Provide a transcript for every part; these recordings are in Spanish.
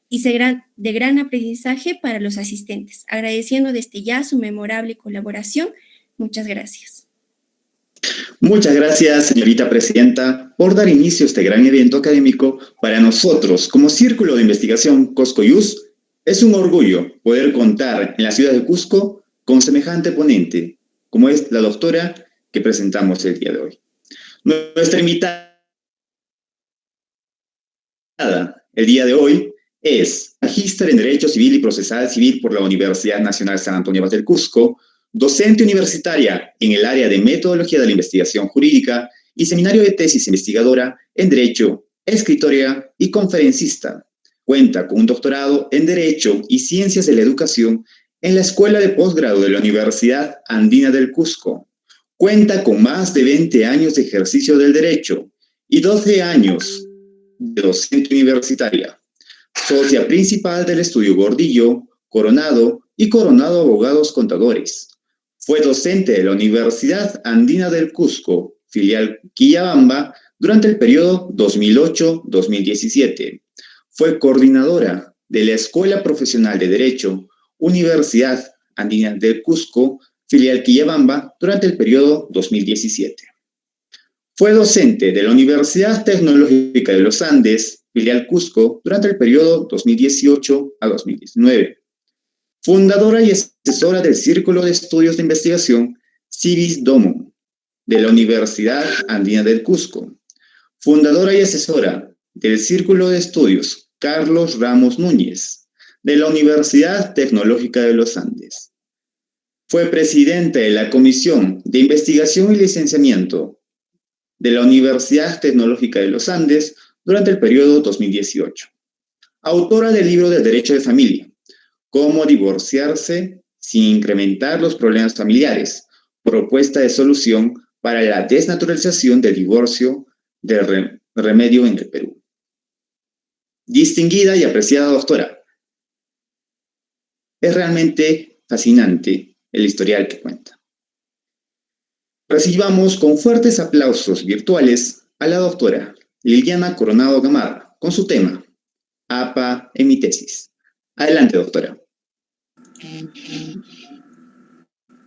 y será de gran aprendizaje para los asistentes. Agradeciendo desde ya su memorable colaboración. Muchas gracias. Muchas gracias, señorita presidenta, por dar inicio a este gran evento académico. Para nosotros, como Círculo de Investigación Cusco-IUS, es un orgullo poder contar en la ciudad de Cusco con semejante ponente, como es la doctora que presentamos el día de hoy. Nuestra invitada el día de hoy es magíster en Derecho Civil y Procesal Civil por la Universidad Nacional San Antonio Abad del Cusco, docente universitaria en el área de Metodología de la Investigación Jurídica y seminario de tesis investigadora en Derecho, escritora y conferencista. Cuenta con un doctorado en Derecho y Ciencias de la Educación en la Escuela de Posgrado de la Universidad Andina del Cusco. Cuenta con más de 20 años de ejercicio del derecho y 12 años de docente universitaria. Socia principal del estudio Gordillo, Coronado y Coronado Abogados Contadores. Fue docente de la Universidad Andina del Cusco, filial Quillabamba, durante el periodo 2008-2017. Fue coordinadora de la Escuela Profesional de Derecho, Universidad Andina del Cusco, filial Quillabamba, durante el periodo 2017. Fue docente de la Universidad Tecnológica de los Andes, filial Cusco, durante el periodo 2018 a 2019. Fundadora y asesora del Círculo de Estudios de Investigación Civis Domum, de la Universidad Andina del Cusco. Fundadora y asesora del Círculo de Estudios Carlos Ramos Núñez, de la Universidad Tecnológica de los Andes. Fue presidenta de la Comisión de Investigación y Licenciamiento de la Universidad Tecnológica de los Andes durante el periodo 2018. Autora del libro de Derecho de Familia, Cómo divorciarse sin incrementar los problemas familiares, propuesta de solución para la desnaturalización del divorcio de remedio en el Perú. Distinguida y apreciada doctora, es realmente fascinante el historial que cuenta. Recibamos con fuertes aplausos virtuales a la doctora Liliana Coronado Gamarra con su tema APA en mi tesis. Adelante, doctora.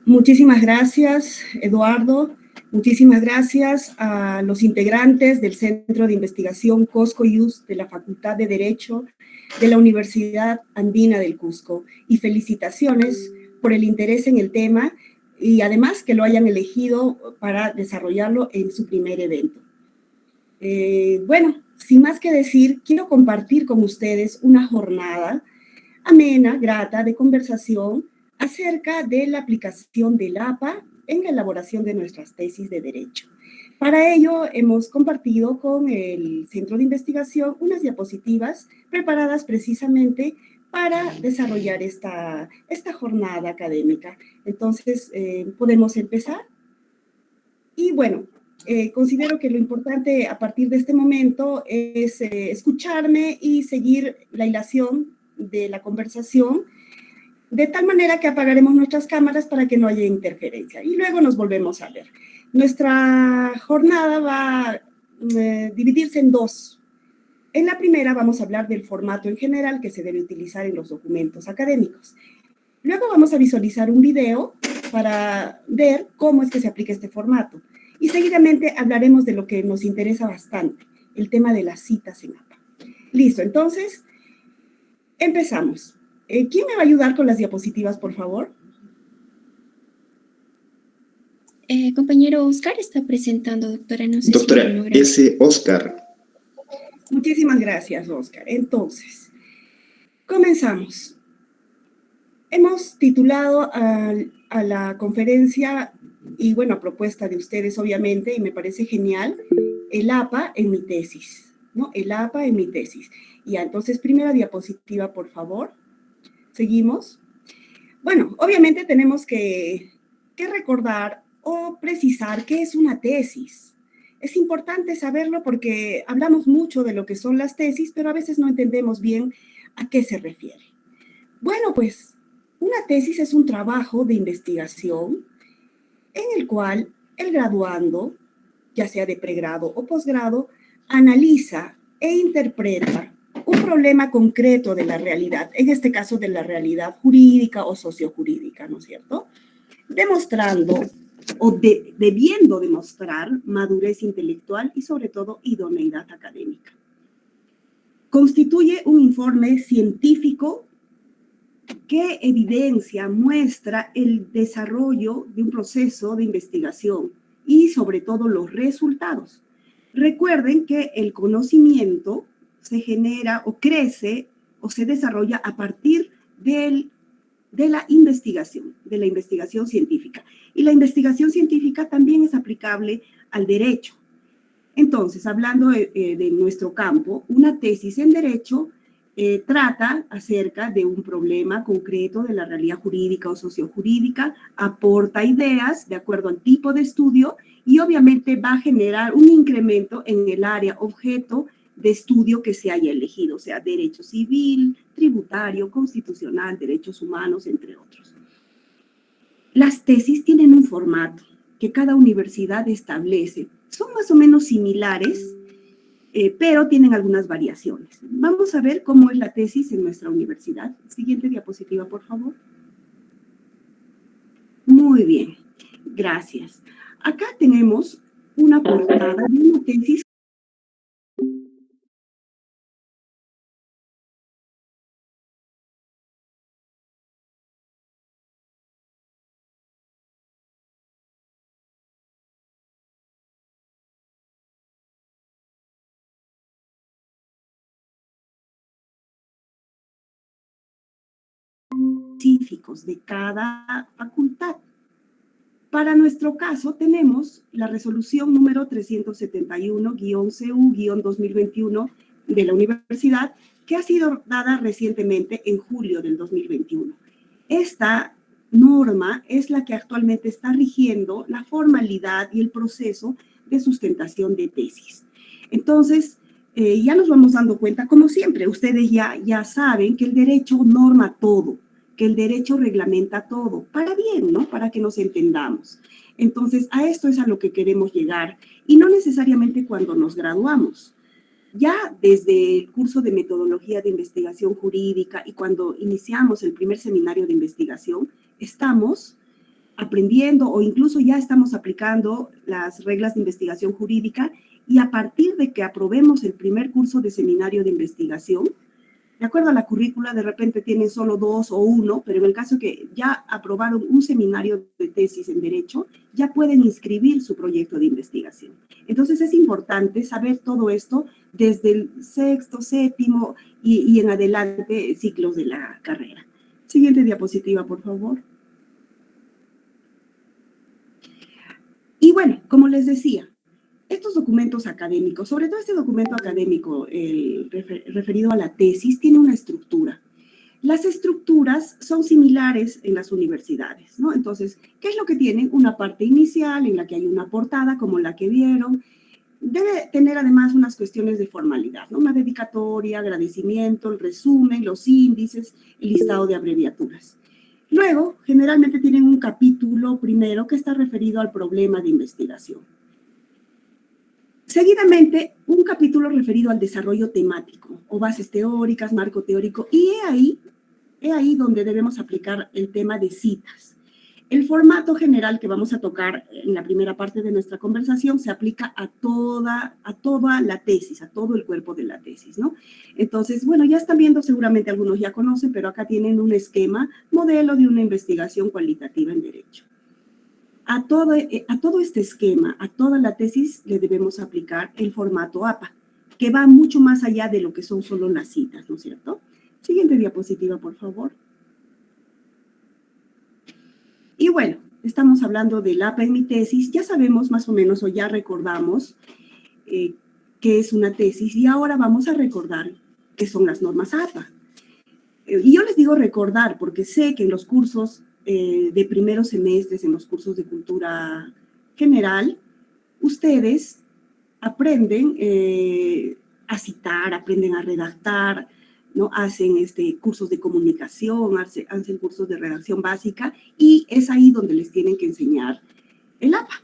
Muchísimas gracias, Eduardo. Muchísimas gracias a los integrantes del Centro de Investigación Cusco-IUS de la Facultad de Derecho de la Universidad Andina del Cusco. Y felicitaciones por el interés en el tema y además que lo hayan elegido para desarrollarlo en su primer evento. Bueno, sin más que decir, quiero compartir con ustedes una jornada amena, grata, de conversación acerca de la aplicación del APA en la elaboración de nuestras tesis de derecho. Para ello, hemos compartido con el Centro de Investigación unas diapositivas preparadas precisamente para desarrollar esta jornada académica. Entonces, podemos empezar. Y bueno, considero que lo importante a partir de este momento es escucharme y seguir la hilación de la conversación, de tal manera que apagaremos nuestras cámaras para que no haya interferencia. Y luego nos volvemos a ver. Nuestra jornada va a dividirse en dos. En la primera vamos a hablar del formato en general que se debe utilizar en los documentos académicos. Luego vamos a visualizar un video para ver cómo es que se aplica este formato. Y seguidamente hablaremos de lo que nos interesa bastante, el tema de las citas en APA. Listo, entonces, empezamos. ¿Quién me va a ayudar con las diapositivas, por favor? Compañero Oscar está presentando, doctora. No sé doctora, si lo logra. ese Oscar. Muchísimas gracias, Oscar. Entonces, comenzamos. Hemos titulado a la conferencia, y bueno, a propuesta de ustedes, obviamente, y me parece genial, el APA en mi tesis, ¿no? El APA en mi tesis. Y entonces, primera diapositiva, por favor. Seguimos. Bueno, obviamente tenemos que recordar o precisar qué es una tesis. Es importante saberlo porque hablamos mucho de lo que son las tesis, pero a veces no entendemos bien a qué se refiere. Bueno, pues una tesis es un trabajo de investigación en el cual el graduando, ya sea de pregrado o posgrado, analiza e interpreta un problema concreto de la realidad, en este caso de la realidad jurídica o sociojurídica, ¿no es cierto? Demostrando o debiendo demostrar madurez intelectual y sobre todo idoneidad académica. Constituye un informe científico que evidencia, muestra el desarrollo de un proceso de investigación y sobre todo los resultados. Recuerden que el conocimiento se genera o crece o se desarrolla a partir de la investigación científica. Y la investigación científica también es aplicable al derecho. Entonces, hablando de nuestro campo, una tesis en derecho trata acerca de un problema concreto de la realidad jurídica o sociojurídica, aporta ideas de acuerdo al tipo de estudio y obviamente va a generar un incremento en el área objeto de estudio que se haya elegido, o sea, derecho civil, tributario, constitucional, derechos humanos, entre otros. Las tesis tienen un formato que cada universidad establece. Son más o menos similares, pero tienen algunas variaciones. Vamos a ver cómo es la tesis en nuestra universidad. Siguiente diapositiva, por favor. Muy bien, gracias. Acá tenemos una portada de una tesis específicos de cada facultad. Para nuestro caso, tenemos la resolución número 371-CU-2021 de la universidad, que ha sido dada recientemente en julio del 2021. Esta norma es la que actualmente está rigiendo la formalidad y el proceso de sustentación de tesis. Entonces, ya nos vamos dando cuenta, como siempre, ustedes ya saben que el derecho norma todo, que el derecho reglamenta todo, para bien, ¿no? Para que nos entendamos. Entonces, a esto es a lo que queremos llegar, y no necesariamente cuando nos graduamos. Ya desde el curso de metodología de investigación jurídica y cuando iniciamos el primer seminario de investigación, estamos aprendiendo o incluso ya estamos aplicando las reglas de investigación jurídica, y a partir de que aprobemos el primer curso de seminario de investigación, de acuerdo a la currícula, de repente tienen solo 2 o 1, pero en el caso que ya aprobaron un seminario de tesis en Derecho, ya pueden inscribir su proyecto de investigación. Entonces, es importante saber todo esto desde el 6º, 7º y en adelante ciclos de la carrera. Siguiente diapositiva, por favor. Y bueno, como les decía, estos documentos académicos, sobre todo este documento académico referido a la tesis, tiene una estructura. Las estructuras son similares en las universidades, ¿no? Entonces, ¿qué es lo que tienen? Una parte inicial en la que hay una portada, como la que vieron. Debe tener además unas cuestiones de formalidad, ¿no? Una dedicatoria, agradecimiento, el resumen, los índices, el listado de abreviaturas. Luego, generalmente tienen un capítulo primero que está referido al problema de investigación. Seguidamente, un capítulo referido al desarrollo temático, o bases teóricas, marco teórico, y he ahí donde debemos aplicar el tema de citas. El formato general que vamos a tocar en la primera parte de nuestra conversación se aplica a toda la tesis, a todo el cuerpo de la tesis, ¿no? Entonces, bueno, ya están viendo, seguramente algunos ya conocen, pero acá tienen un esquema, modelo de una investigación cualitativa en Derecho. A todo este esquema, a toda la tesis, le debemos aplicar el formato APA, que va mucho más allá de lo que son solo las citas, ¿no es cierto? Siguiente diapositiva, por favor. Y bueno, estamos hablando del APA en mi tesis. Ya sabemos más o menos, o ya recordamos qué es una tesis, y ahora vamos a recordar qué son las normas APA. Y yo les digo recordar porque sé que en los cursos de primeros semestres, en los cursos de cultura general, ustedes aprenden a citar, aprenden a redactar, ¿no? Hacen cursos de comunicación, hacen cursos de redacción básica, y es ahí donde les tienen que enseñar el APA.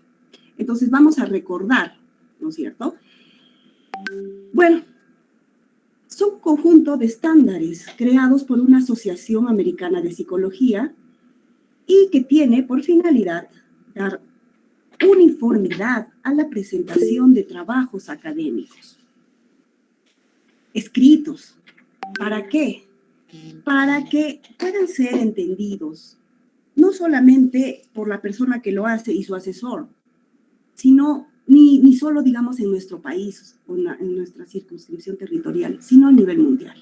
Entonces vamos a recordar, ¿no es cierto? Bueno, son un conjunto de estándares creados por una asociación americana de psicología y que tiene por finalidad dar uniformidad a la presentación de trabajos académicos escritos. ¿Para qué? Para que puedan ser entendidos no solamente por la persona que lo hace y su asesor, sino ni solo, digamos, en nuestro país o en nuestra circunscripción territorial, sino a nivel mundial.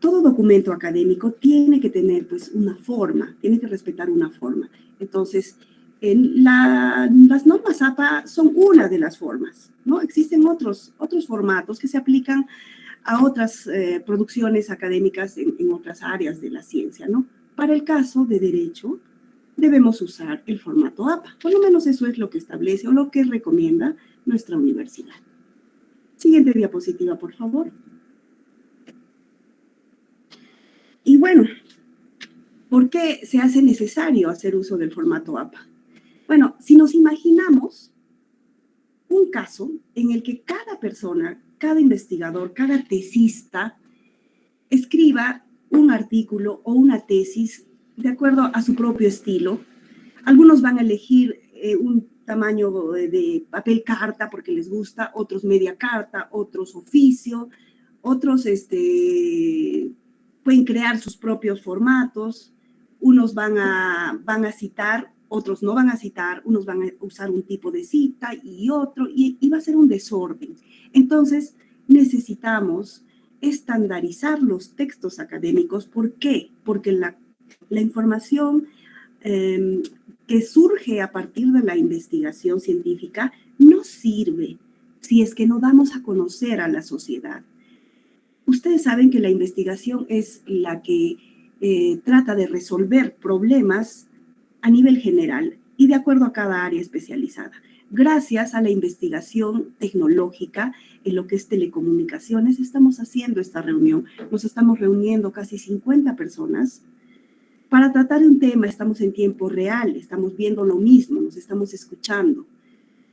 Todo documento académico tiene que tener, pues, una forma, tiene que respetar una forma. Entonces, las normas APA son una de las formas, ¿no? Existen otros formatos que se aplican a otras producciones académicas en otras áreas de la ciencia, ¿no? Para el caso de derecho, debemos usar el formato APA. Por lo menos eso es lo que establece o lo que recomienda nuestra universidad. Siguiente diapositiva, por favor. Y bueno, ¿por qué se hace necesario hacer uso del formato APA? Bueno, si nos imaginamos un caso en el que cada persona, cada investigador, cada tesista escriba un artículo o una tesis de acuerdo a su propio estilo. Algunos van a elegir un tamaño de papel carta porque les gusta, otros media carta, otros oficio, otros pueden crear sus propios formatos, unos van a citar, otros no van a citar, unos van a usar un tipo de cita y otro, y va a ser un desorden. Entonces, necesitamos estandarizar los textos académicos. ¿Por qué? Porque la información que surge a partir de la investigación científica no sirve si es que no damos a conocer a la sociedad. Ustedes saben que la investigación es la que trata de resolver problemas a nivel general y de acuerdo a cada área especializada. Gracias a la investigación tecnológica en lo que es telecomunicaciones, estamos haciendo esta reunión. Nos estamos reuniendo casi 50 personas para tratar de un tema. Estamos en tiempo real, estamos viendo lo mismo, nos estamos escuchando.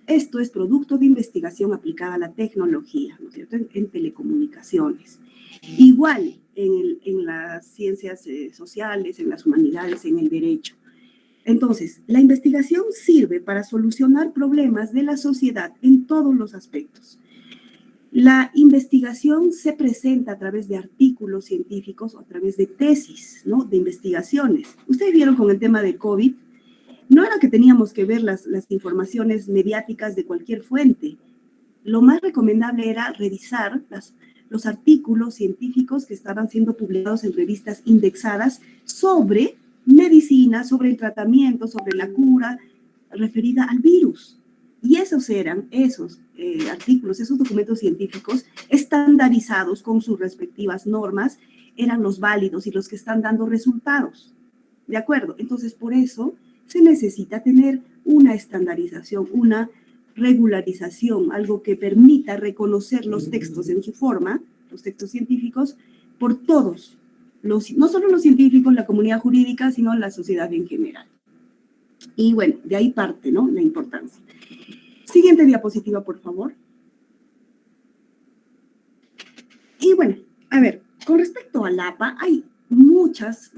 Esto es producto de investigación aplicada a la tecnología, ¿no es cierto?, en telecomunicaciones. Igual en las ciencias sociales, en las humanidades, en el derecho. Entonces, la investigación sirve para solucionar problemas de la sociedad en todos los aspectos. La investigación se presenta a través de artículos científicos o a través de tesis, ¿no?, de investigaciones. Ustedes vieron con el tema de COVID, no era que teníamos que ver las informaciones mediáticas de cualquier fuente. Lo más recomendable era revisar los artículos científicos que estaban siendo publicados en revistas indexadas sobre medicina, sobre el tratamiento, sobre la cura referida al virus. Y esos artículos, esos documentos científicos estandarizados con sus respectivas normas, eran los válidos y los que están dando resultados. ¿De acuerdo? Entonces, por eso se necesita tener una estandarización, una regularización, algo que permita reconocer los textos en su forma, los textos científicos, por todos, no solo los científicos, la comunidad jurídica, sino la sociedad en general. Y bueno, de ahí parte, ¿no?, la importancia. Siguiente diapositiva, por favor. Y bueno, a ver, con respecto al APA, hay muchas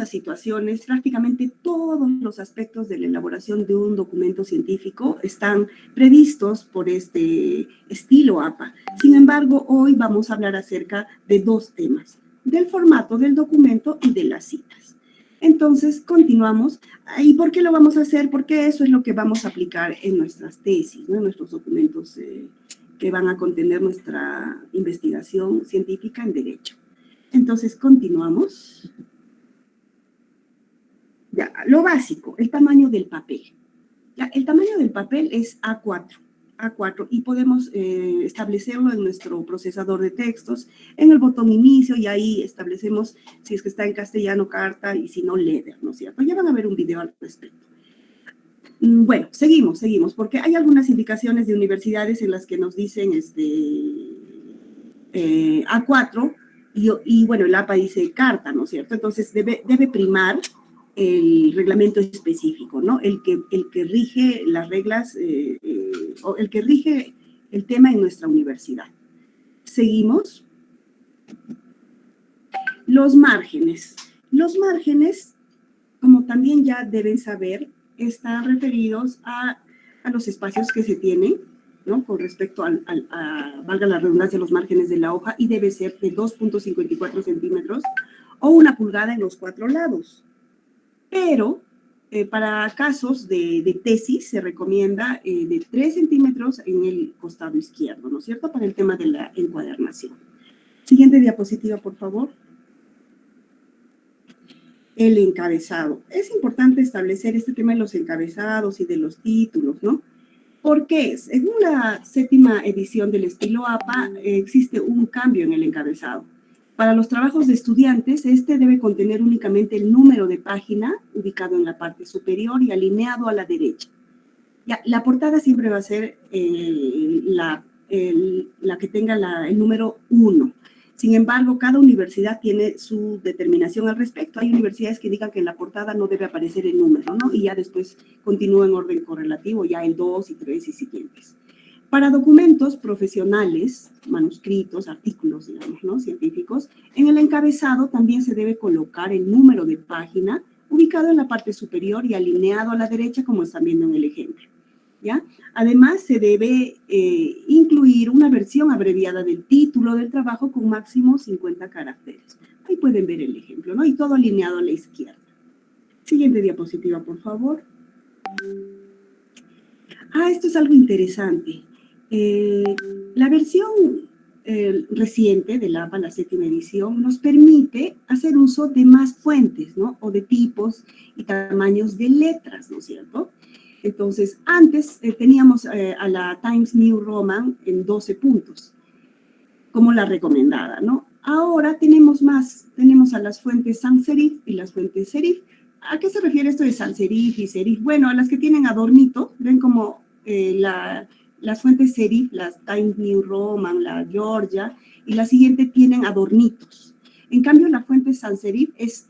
situaciones, prácticamente todos los aspectos de la elaboración de un documento científico están previstos por este estilo APA. Sin embargo, hoy vamos a hablar acerca de dos temas, del formato del documento y de las citas. Entonces, continuamos. ¿Y por qué lo vamos a hacer? Porque eso es lo que vamos a aplicar en nuestras tesis, ¿no?, en nuestros documentos que van a contener nuestra investigación científica en derecho. Entonces, continuamos. Ya, lo básico, el tamaño del papel. Ya, el tamaño del papel es A4, y podemos establecerlo en nuestro procesador de textos, en el botón inicio, y ahí establecemos si es que está en castellano, carta, y si no, letter, ¿no es cierto? Ya van a ver un video al respecto. Bueno, seguimos, porque hay algunas indicaciones de universidades en las que nos dicen A4, y bueno, el APA dice carta, ¿no es cierto? Entonces debe primar el reglamento específico, ¿no?, el que rige las reglas, o el que rige el tema en nuestra universidad. Seguimos. Los márgenes. Los márgenes, como también ya deben saber, están referidos a los espacios que se tienen, ¿no? Con respecto a, valga la redundancia, los márgenes de la hoja, y debe ser de 2.54 centímetros o 1 pulgada en los 4 lados. Pero para casos de tesis se recomienda de 3 centímetros en el costado izquierdo, ¿no es cierto? Para el tema de la encuadernación. Siguiente diapositiva, por favor. El encabezado. Es importante establecer este tema de los encabezados y de los títulos, ¿no? Porque según la 7ª edición del estilo APA, existe un cambio en el encabezado. Para los trabajos de estudiantes, este debe contener únicamente el número de página ubicado en la parte superior y alineado a la derecha. Ya, la portada siempre va a ser la que tenga el número 1. Sin embargo, cada universidad tiene su determinación al respecto. Hay universidades que digan que en la portada no debe aparecer el número, ¿no? Y ya después continúa en orden correlativo, ya el 2 y 3 y siguientes. Para documentos profesionales, manuscritos, artículos, digamos, ¿no? Científicos, en el encabezado también se debe colocar el número de página ubicado en la parte superior y alineado a la derecha, como están viendo en el ejemplo, ¿ya? Además, se debe incluir una versión abreviada del título del trabajo con máximo 50 caracteres. Ahí pueden ver el ejemplo, ¿no? Y todo alineado a la izquierda. Siguiente diapositiva, por favor. Esto es algo interesante. La versión reciente de la APA, la 7ª edición, nos permite hacer uso de más fuentes, ¿no? O de tipos y tamaños de letras, ¿no es cierto? Entonces, antes teníamos a la Times New Roman en 12 puntos, como la recomendada, ¿no? Ahora tenemos más, tenemos a las fuentes sans serif y las fuentes serif. ¿A qué se refiere esto de sans serif y serif? Bueno, a las que tienen adornito, ven como las fuentes serif, las Times New Roman, la Georgia, y la siguiente tienen adornitos. En cambio, la fuente sans serif es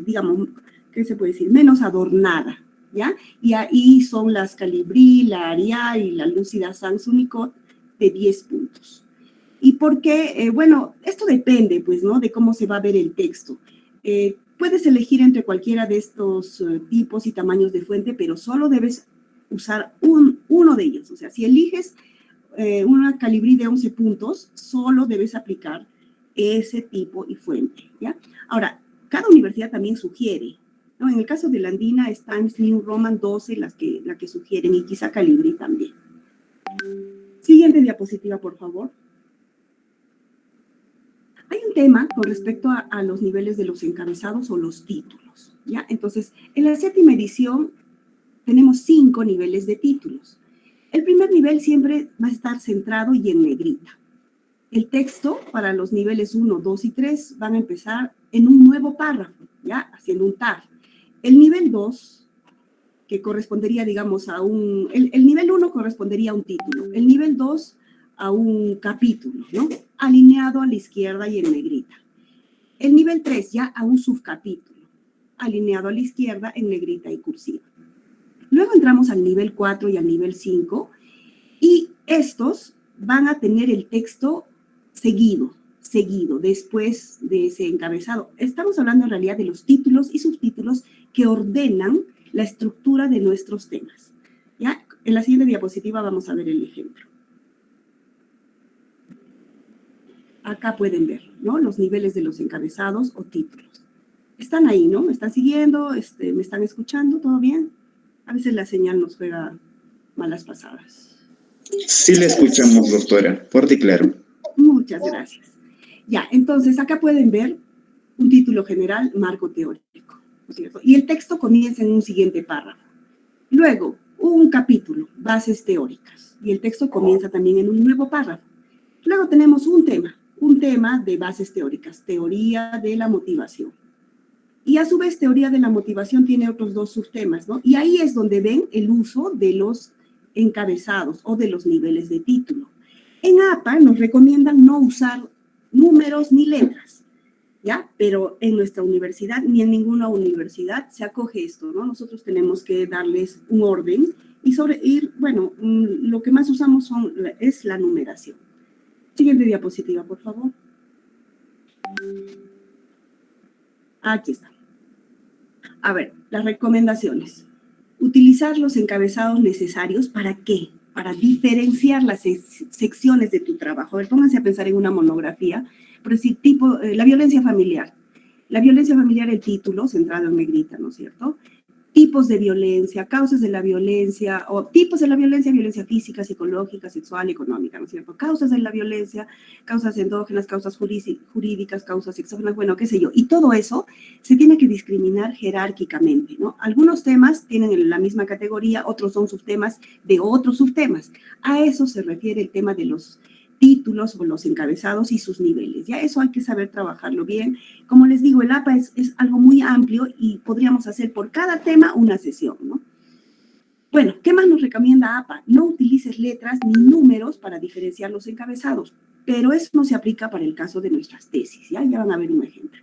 digamos, ¿qué se puede decir? Menos adornada, ¿ya? Y ahí son las Calibri, la Arial y la Lucida Sans Unicode de 10 puntos. ¿Y por qué? Bueno, esto depende, pues, ¿no? De cómo se va a ver el texto. Puedes elegir entre cualquiera de estos tipos y tamaños de fuente, pero solo debes usar uno de ellos. O sea, si eliges una Calibri de 11 puntos, solo debes aplicar ese tipo y fuente, ¿ya? Ahora, cada universidad también sugiere, ¿no? En el caso de la Andina es Times New Roman 12 la que sugieren, y quizá Calibri también. Siguiente diapositiva, por favor. Hay un tema con respecto a los niveles de los encabezados o los títulos, ¿ya? Entonces, en la 7ª edición tenemos 5 niveles de títulos. El primer nivel siempre va a estar centrado y en negrita. El texto para los niveles 1, 2 y 3 van a empezar en un nuevo párrafo, ¿ya? Haciendo un tab. El nivel 2, que correspondería, digamos, a un... El nivel 1 correspondería a un título. El nivel 2 a un capítulo, ¿no? Alineado a la izquierda y en negrita. El nivel 3 ya a un subcapítulo, alineado a la izquierda en negrita y cursiva. Luego entramos al nivel 4 y al nivel 5, y estos van a tener el texto seguido, después de ese encabezado. Estamos hablando en realidad de los títulos y subtítulos que ordenan la estructura de nuestros temas, ¿ya? En la siguiente diapositiva vamos a ver el ejemplo. Acá pueden ver, ¿no? Los niveles de los encabezados o títulos. Están ahí, ¿no? ¿Me están siguiendo? ¿Me están escuchando? ¿Todo bien? A veces la señal nos juega malas pasadas. Sí la escuchamos, doctora. Fuerte y claro. Muchas gracias. Ya, entonces acá pueden ver un título general, marco teórico, ¿no es cierto? Y el texto comienza en un siguiente párrafo. Luego, un capítulo, bases teóricas. Y el texto comienza también en un nuevo párrafo. Luego tenemos un tema de bases teóricas, teoría de la motivación. Y a su vez, teoría de la motivación tiene otros 2 subtemas, ¿no? Y ahí es donde ven el uso de los encabezados o de los niveles de título. En APA nos recomiendan no usar números ni letras, ¿ya? Pero en nuestra universidad, ni en ninguna universidad, se acoge esto, ¿no? Nosotros tenemos que darles un orden y bueno, lo que más usamos es la numeración. Siguiente diapositiva, por favor. Aquí está. A ver, las recomendaciones. Utilizar los encabezados necesarios, ¿para qué? Para diferenciar las secciones de tu trabajo. A ver, pónganse a pensar en una monografía, por decir, tipo, la violencia familiar. La violencia familiar, el título, centrado en negrita, ¿no es cierto? Tipos de violencia, causas de la violencia, o tipos de la violencia, violencia física, psicológica, sexual, económica, ¿no es cierto? Causas de la violencia, causas endógenas, causas jurídicas, causas exógenas, bueno, qué sé yo. Y todo eso se tiene que discriminar jerárquicamente, ¿no? Algunos temas tienen la misma categoría, otros son subtemas de otros subtemas. A eso se refiere el tema de los títulos o los encabezados y sus niveles. Ya eso hay que saber trabajarlo bien. Como les digo, el APA es algo muy amplio y podríamos hacer por cada tema una sesión, ¿no? Bueno, ¿qué más nos recomienda APA? No utilices letras ni números para diferenciar los encabezados, pero eso no se aplica para el caso de nuestras tesis, ¿ya? Ya van a ver un ejemplo.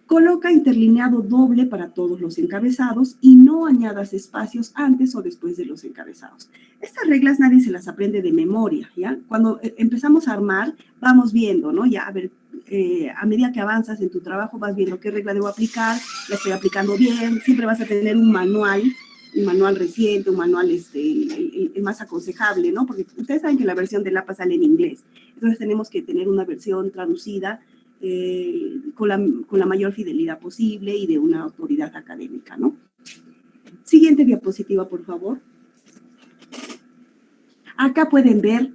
Coloca interlineado doble para todos los encabezados y no añadas espacios antes o después de los encabezados. Estas reglas nadie se las aprende de memoria, ¿ya? Cuando empezamos a armar, vamos viendo, ¿no? Ya, a ver, a medida que avanzas en tu trabajo, vas viendo qué regla debo aplicar, la estoy aplicando bien, siempre vas a tener un manual reciente, un manual el más aconsejable, ¿no? Porque ustedes saben que la versión del APA sale en inglés, entonces tenemos que tener una versión traducida con la mayor fidelidad posible y de una autoridad académica, ¿no? Siguiente diapositiva, por favor. Acá pueden ver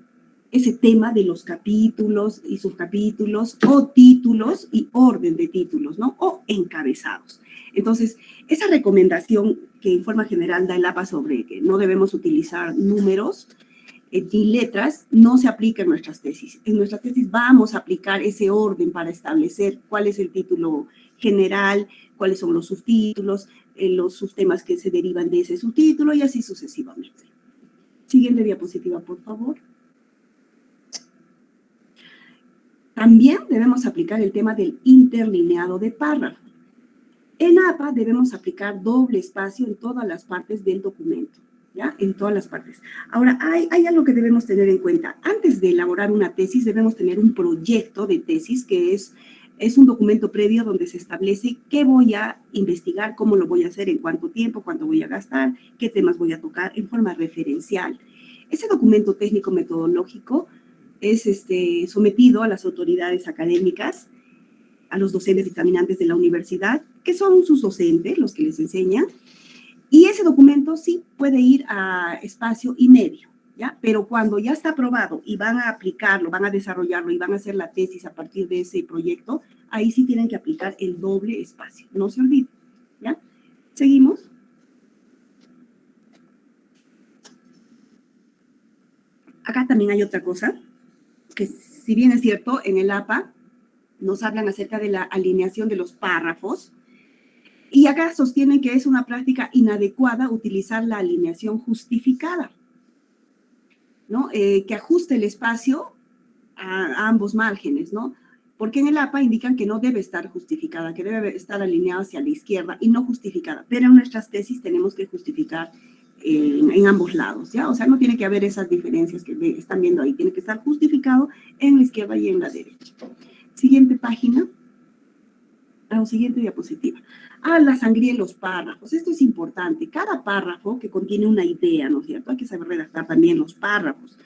ese tema de los capítulos y subcapítulos, o títulos y orden de títulos, ¿no? O encabezados. Entonces, esa recomendación que en forma general da el APA sobre que no debemos utilizar números ni letras, no se aplica en nuestras tesis. En nuestra tesis vamos a aplicar ese orden para establecer cuál es el título general, cuáles son los subtítulos, los subtemas que se derivan de ese subtítulo y así sucesivamente. Siguiente diapositiva, por favor. También debemos aplicar el tema del interlineado de párrafo. En APA debemos aplicar doble espacio en todas las partes del documento, ¿ya? En todas las partes. Ahora, hay algo que debemos tener en cuenta. Antes de elaborar una tesis, debemos tener un proyecto de tesis, que es un documento previo donde se establece qué voy a investigar, cómo lo voy a hacer, en cuánto tiempo, cuánto voy a gastar, qué temas voy a tocar en forma referencial. Ese documento técnico metodológico es sometido a las autoridades académicas, a los docentes dictaminantes de la universidad, que son sus docentes, los que les enseñan, y ese documento sí puede ir a espacio y medio, ¿ya? Pero cuando ya está aprobado y van a aplicarlo, van a desarrollarlo y van a hacer la tesis a partir de ese proyecto, ahí sí tienen que aplicar el doble espacio, no se olviden, ¿ya? ¿Seguimos? Acá también hay otra cosa, que si bien es cierto, en el APA nos hablan acerca de la alineación de los párrafos, y acá sostienen que es una práctica inadecuada utilizar la alineación justificada, ¿no? Que ajuste el espacio a ambos márgenes, ¿no? Porque en el APA indican que no debe estar justificada, que debe estar alineada hacia la izquierda y no justificada, pero en nuestras tesis tenemos que justificar en ambos lados, ¿ya? O sea, no tiene que haber esas diferencias que están viendo ahí, tiene que estar justificado en la izquierda y en la derecha. Siguiente página, o siguiente diapositiva. La sangría en los párrafos, esto es importante. Cada párrafo que contiene una idea, ¿no es cierto? Hay que saber redactar también los párrafos.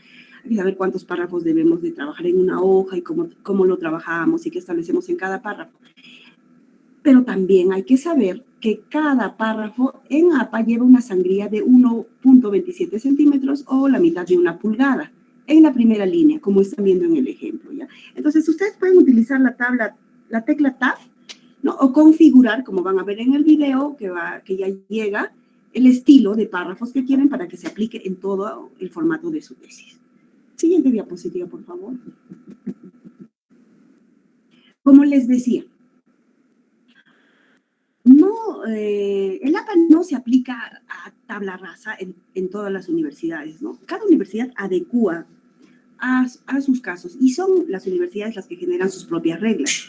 Hay que saber cuántos párrafos debemos de trabajar en una hoja y cómo lo trabajamos y qué establecemos en cada párrafo. Pero también hay que saber que cada párrafo en APA lleva una sangría de 1.27 centímetros o la mitad de una pulgada en la primera línea, como están viendo en el ejemplo, ¿ya? Entonces, ustedes pueden utilizar la tecla Tab, ¿no? O configurar, como van a ver en el video, que ya llega, el estilo de párrafos que quieren para que se aplique en todo el formato de su tesis. Siguiente diapositiva, por favor. Como les decía, el APA no se aplica a tabla rasa en todas las universidades, ¿no? Cada universidad adecúa a sus casos y son las universidades las que generan sus propias reglas.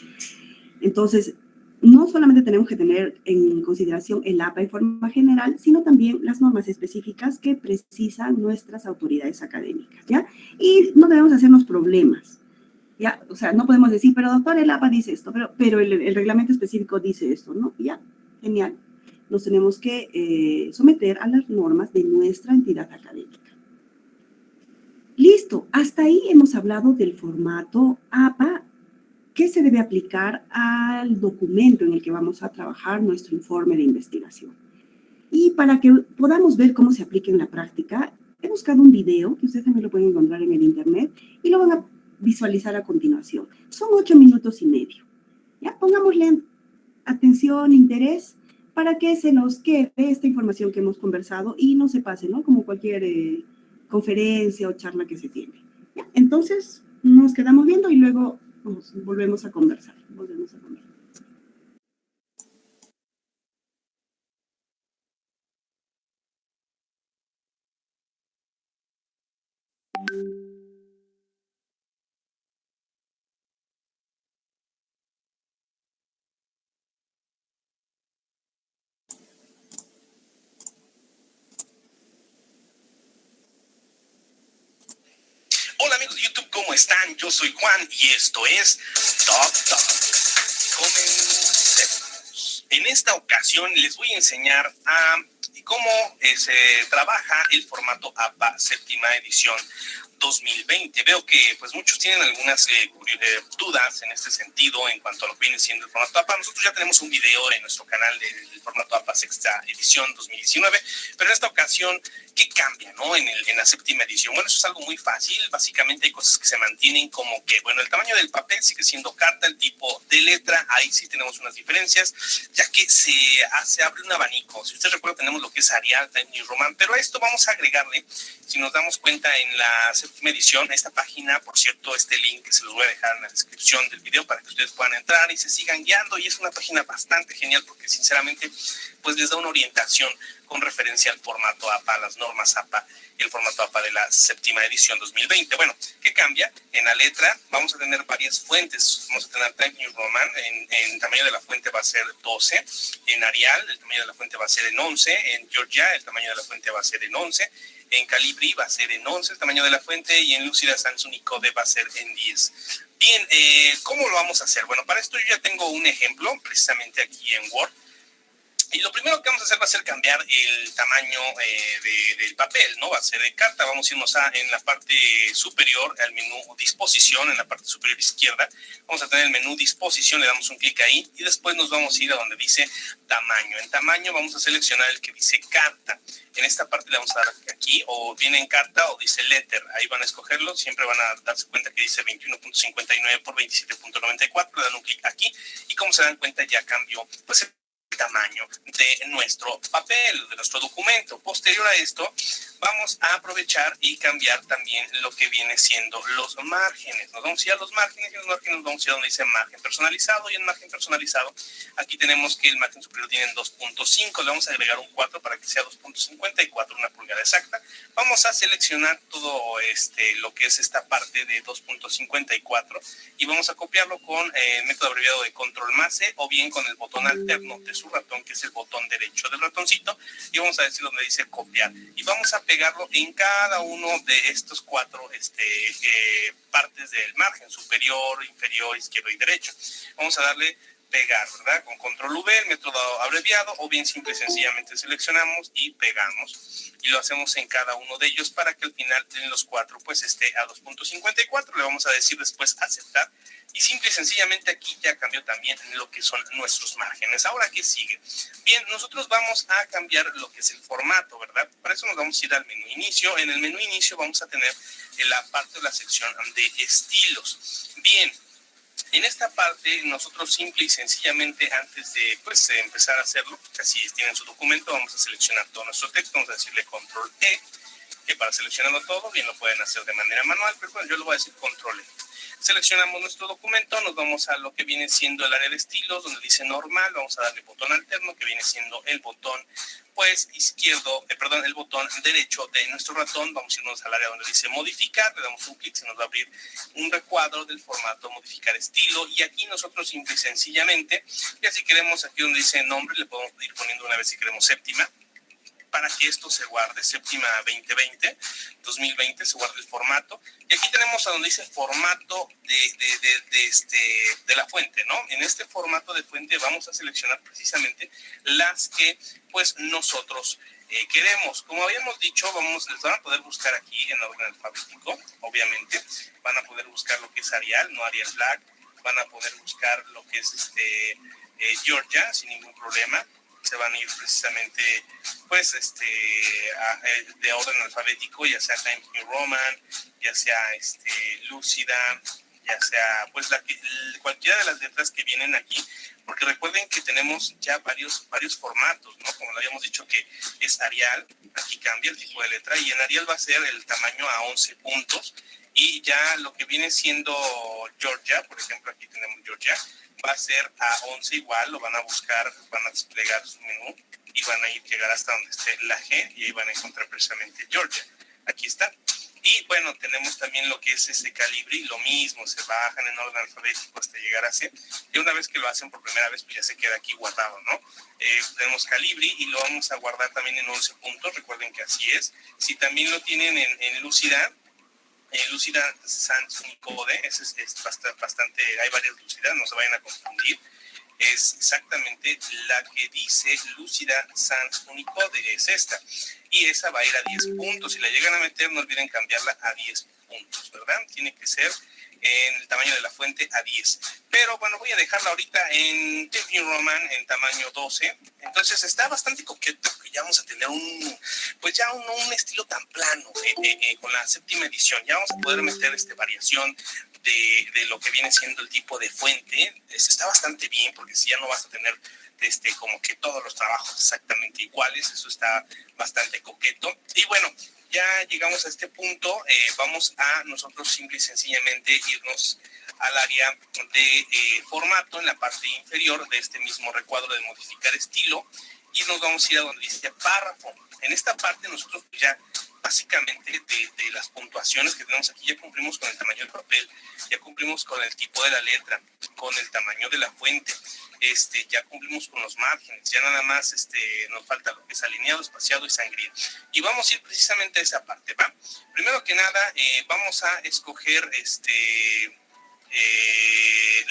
Entonces, no solamente tenemos que tener en consideración el APA en forma general, sino también las normas específicas que precisan nuestras autoridades académicas, ¿ya? Y no debemos hacernos problemas. ¿ya? O sea, no podemos decir, pero doctor, el APA dice esto, pero el reglamento específico dice esto, ¿no? Ya, genial. Nos tenemos que someter a las normas de nuestra entidad académica. Listo, hasta ahí hemos hablado del formato APA que se debe aplicar al documento en el que vamos a trabajar nuestro informe de investigación. Y para que podamos ver cómo se aplica en la práctica, he buscado un video que ustedes también lo pueden encontrar en el internet y lo van a visualizar a continuación. Son 8 minutos y medio. ¿Ya? Pongámosle atención, interés, para que se nos quede esta información que hemos conversado y no se pase, ¿no? Como cualquier conferencia o charla que se tiene. ¿Ya? Entonces, nos quedamos viendo y luego volvemos a conversar. Hola amigos de YouTube, ¿cómo están? Yo soy Juan y esto es Talk Talk. Comencemos. En esta ocasión les voy a enseñar a cómo se trabaja el formato APA séptima edición 2020. Veo que pues muchos tienen algunas dudas en este sentido en cuanto a lo que viene siendo el formato APA. Nosotros ya tenemos un video en nuestro canal del formato APA sexta edición 2019, pero en esta ocasión, ¿qué cambia, no? En la séptima edición. Bueno, eso es algo muy fácil. Básicamente hay cosas que se mantienen como que, bueno, el tamaño del papel sigue siendo carta, el tipo de letra, ahí sí tenemos unas diferencias, ya que se abre un abanico. Si ustedes recuerdan, tenemos lo que es Arial, Times New Roman, pero a esto vamos a agregarle, si nos damos cuenta, en la séptima edición, esta página, por cierto, este link que se los voy a dejar en la descripción del video para que ustedes puedan entrar y se sigan guiando, y es una página bastante genial porque sinceramente pues les da una orientación con referencia al formato APA, las normas APA y el formato APA de la séptima edición 2020. Bueno, ¿qué cambia? En la letra vamos a tener varias fuentes. Vamos a tener Times New Roman, en tamaño de la fuente va a ser 12, en Arial el tamaño de la fuente va a ser en 11, en Georgia el tamaño de la fuente va a ser en 11, en Calibri va a ser en 11 el tamaño de la fuente, y en Lucida Sans Unicode va a ser en 10. Bien, ¿cómo lo vamos a hacer? Bueno, para esto yo ya tengo un ejemplo precisamente aquí en Word. Y lo primero que vamos a hacer va a ser cambiar el tamaño del papel, ¿no? Va a ser de carta. Vamos a irnos en la parte superior al menú disposición, en la parte superior izquierda. Vamos a tener el menú disposición, le damos un clic ahí y después nos vamos a ir a donde dice tamaño. En tamaño vamos a seleccionar el que dice carta. En esta parte le vamos a dar aquí, o viene en carta o dice letter. Ahí van a escogerlo. Siempre van a darse cuenta que dice 21.59 por 27.94. Le dan un clic aquí y como se dan cuenta ya cambió pues el tamaño de nuestro papel, de nuestro documento. Posterior a esto, vamos a aprovechar y cambiar también lo que viene siendo los márgenes. Nos vamos a ir a los márgenes y en los márgenes vamos a ir a donde dice margen personalizado, y en margen personalizado aquí tenemos que el margen superior tiene 2.5, le vamos a agregar un 4 para que sea 2.54, una pulgada exacta. Vamos a seleccionar todo lo que es esta parte de 2.54 y vamos a copiarlo con el método abreviado de control más E, o bien con el botón alterno de su ratón, que es el botón derecho del ratoncito, y vamos a decir donde dice copiar, y vamos a pegarlo en cada uno de estos cuatro partes del margen: superior, inferior, izquierdo y derecho. Vamos a darle pegar, ¿verdad? Con control V, el método abreviado, o bien simple y sencillamente seleccionamos y pegamos, y lo hacemos en cada uno de ellos para que al final en los cuatro pues esté a 2.54. Le vamos a decir después aceptar, y simple y sencillamente aquí ya cambió también lo que son nuestros márgenes. Ahora, ¿qué sigue? Bien, nosotros vamos a cambiar lo que es el formato, ¿verdad? Para eso nos vamos a ir al menú inicio. En el menú inicio vamos a tener la parte de la sección de estilos. Bien, en esta parte nosotros simple y sencillamente, antes de empezar a hacerlo, así tienen su documento, vamos a seleccionar todo nuestro texto, vamos a decirle control E, que para seleccionarlo todo, bien lo pueden hacer de manera manual, pero bueno, yo lo voy a decir control E. Seleccionamos nuestro documento, nos vamos a lo que viene siendo el área de estilos, donde dice normal, vamos a darle botón alterno, que viene siendo el botón el botón derecho de nuestro ratón. Vamos a irnos al área donde dice modificar, le damos un clic, se nos va a abrir un recuadro del formato modificar estilo, y aquí nosotros simple y sencillamente, ya si queremos aquí donde dice nombre, le podemos ir poniendo una vez si queremos séptima, para que esto se guarde, séptima 2020 se guarde el formato. Y aquí tenemos a donde dice formato de la fuente, ¿no? En este formato de fuente vamos a seleccionar precisamente las que pues nosotros queremos. Como habíamos dicho, les van a poder buscar aquí en orden alfabético, obviamente. Van a poder buscar lo que es Arial, no Arial Black. Van a poder buscar lo que es Georgia sin ningún problema. Se van a ir precisamente pues de orden alfabético, ya sea Times New Roman, ya sea Lúcida, ya sea pues cualquiera de las letras que vienen aquí, porque recuerden que tenemos ya varios formatos, ¿no? Como lo habíamos dicho que es Arial, aquí cambia el tipo de letra, y en Arial va a ser el tamaño a 11 puntos, y ya lo que viene siendo Georgia, por ejemplo aquí tenemos Georgia, va a ser a 11 igual, lo van a buscar, van a desplegar su menú y van a llegar hasta donde esté la G, y ahí van a encontrar precisamente Georgia. Aquí está. Y bueno, tenemos también lo que es Calibri, lo mismo, se bajan en orden alfabético hasta llegar a C, y una vez que lo hacen por primera vez, pues ya se queda aquí guardado, ¿no? Tenemos Calibri y lo vamos a guardar también en 11 puntos, recuerden que así es. Si también lo tienen en Lúcida, Lúcida Sans Unicode, es bastante, hay varias Lúcidas, no se vayan a confundir. Es exactamente la que dice Lúcida Sans Unicode, es esta. Y esa va a ir a 10 puntos. Si la llegan a meter, no olviden cambiarla a 10 puntos, ¿verdad? Tiene que ser en el tamaño de la fuente a 10. Pero bueno, voy a dejarla ahorita en Times New Roman en tamaño 12. Entonces está bastante coqueto, que ya vamos a tener un estilo tan plano con la séptima edición. Ya vamos a poder meter variación de lo que viene siendo el tipo de fuente. Está bastante bien, porque si ya no vas a tener como que todos los trabajos exactamente iguales, eso está bastante coqueto. Y bueno, ya llegamos a este punto, vamos a nosotros simple y sencillamente irnos al área de formato en la parte inferior de este mismo recuadro de modificar estilo, y nos vamos a ir a donde dice párrafo. En esta parte nosotros ya básicamente de las puntuaciones que tenemos aquí ya cumplimos con el tamaño del papel, ya cumplimos con el tipo de la letra, con el tamaño de la fuente, ya cumplimos con los márgenes, ya nada más nos falta lo que es alineado, espaciado y sangría. Y vamos a ir precisamente a esa parte, ¿va? Primero que nada, vamos a escoger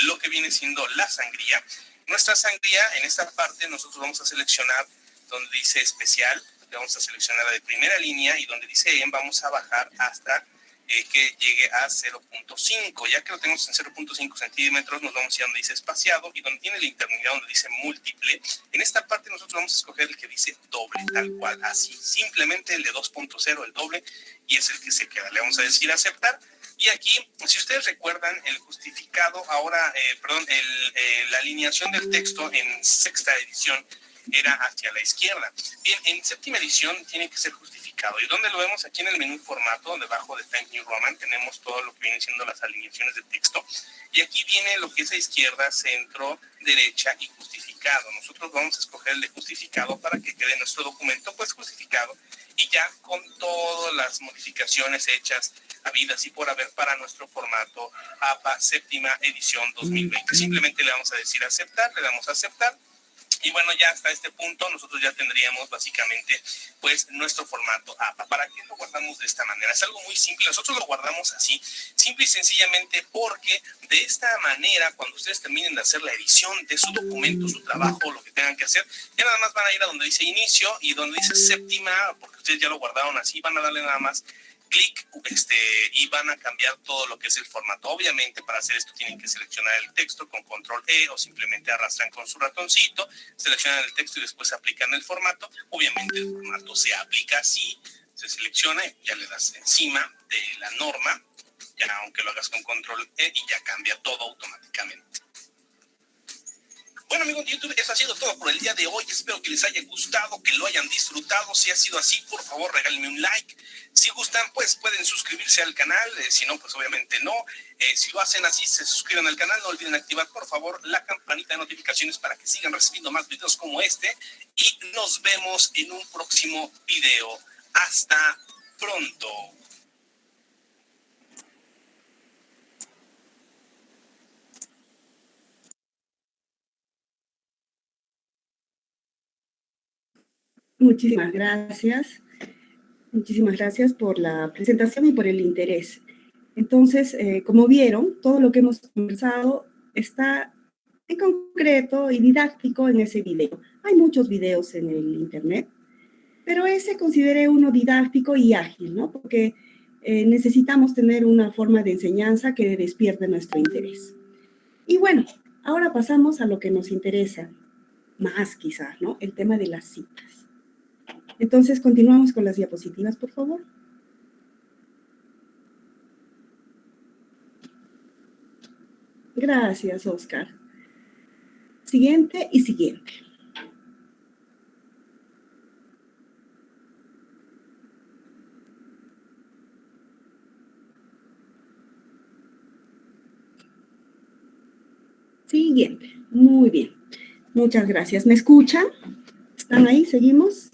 lo que viene siendo la sangría. Nuestra sangría, en esta parte nosotros vamos a seleccionar donde dice especial, vamos a seleccionar la de primera línea, y donde dice EN vamos a bajar hasta que llegue a 0.5. Ya que lo tenemos en 0.5 centímetros, nos vamos a ir a donde dice espaciado, y donde tiene la intermediario donde dice múltiple. En esta parte nosotros vamos a escoger el que dice doble, tal cual, así, simplemente el de 2.0, el doble, y es el que se queda. Le vamos a decir aceptar. Y aquí, si ustedes recuerdan, el justificado, la alineación del texto en sexta edición era hacia la izquierda. Bien, en séptima edición tiene que ser justificado. ¿Y dónde lo vemos? Aquí en el menú formato, debajo de Times New Roman, tenemos todo lo que viene siendo las alineaciones de texto. Y aquí viene lo que es a izquierda, centro, derecha y justificado. Nosotros vamos a escoger el de justificado para que quede nuestro documento pues justificado, y ya con todas las modificaciones hechas habidas y por haber para nuestro formato APA séptima edición 2020. Simplemente le vamos a decir aceptar, le damos a aceptar. Y bueno, ya hasta este punto nosotros ya tendríamos básicamente pues nuestro formato APA. ¿Para qué lo guardamos de esta manera? Es algo muy simple. Nosotros lo guardamos así, simple y sencillamente porque de esta manera, cuando ustedes terminen de hacer la edición de su documento, su trabajo, lo que tengan que hacer, ya nada más van a ir a donde dice inicio y donde dice séptima, porque ustedes ya lo guardaron así, van a darle nada más clic y van a cambiar todo lo que es el formato. Obviamente para hacer esto tienen que seleccionar el texto con control E, o simplemente arrastran con su ratoncito, seleccionan el texto y después aplican el formato. Obviamente el formato se aplica así, se selecciona y ya le das encima de la norma, ya aunque lo hagas con control E, y ya cambia todo automáticamente. Bueno, amigos de YouTube, eso ha sido todo por el día de hoy. Espero que les haya gustado, que lo hayan disfrutado. Si ha sido así, por favor, regálenme un like. Si gustan, pues pueden suscribirse al canal. Si no, pues obviamente no. Si lo hacen así, se suscriben al canal. No olviden activar, por favor, la campanita de notificaciones para que sigan recibiendo más videos como este. Y nos vemos en un próximo video. Hasta pronto. Muchísimas gracias. Muchísimas gracias por la presentación y por el interés. Entonces, como vieron, todo lo que hemos conversado está en concreto y didáctico en ese video. Hay muchos videos en el internet, pero ese consideré uno didáctico y ágil, ¿no? Porque necesitamos tener una forma de enseñanza que despierte nuestro interés. Y bueno, ahora pasamos a lo que nos interesa más quizás, ¿no? El tema de las citas. Entonces, continuamos con las diapositivas, por favor. Gracias, Oscar. Siguiente y siguiente. Siguiente. Muy bien. Muchas gracias. ¿Me escuchan? ¿Están ahí? ¿Seguimos?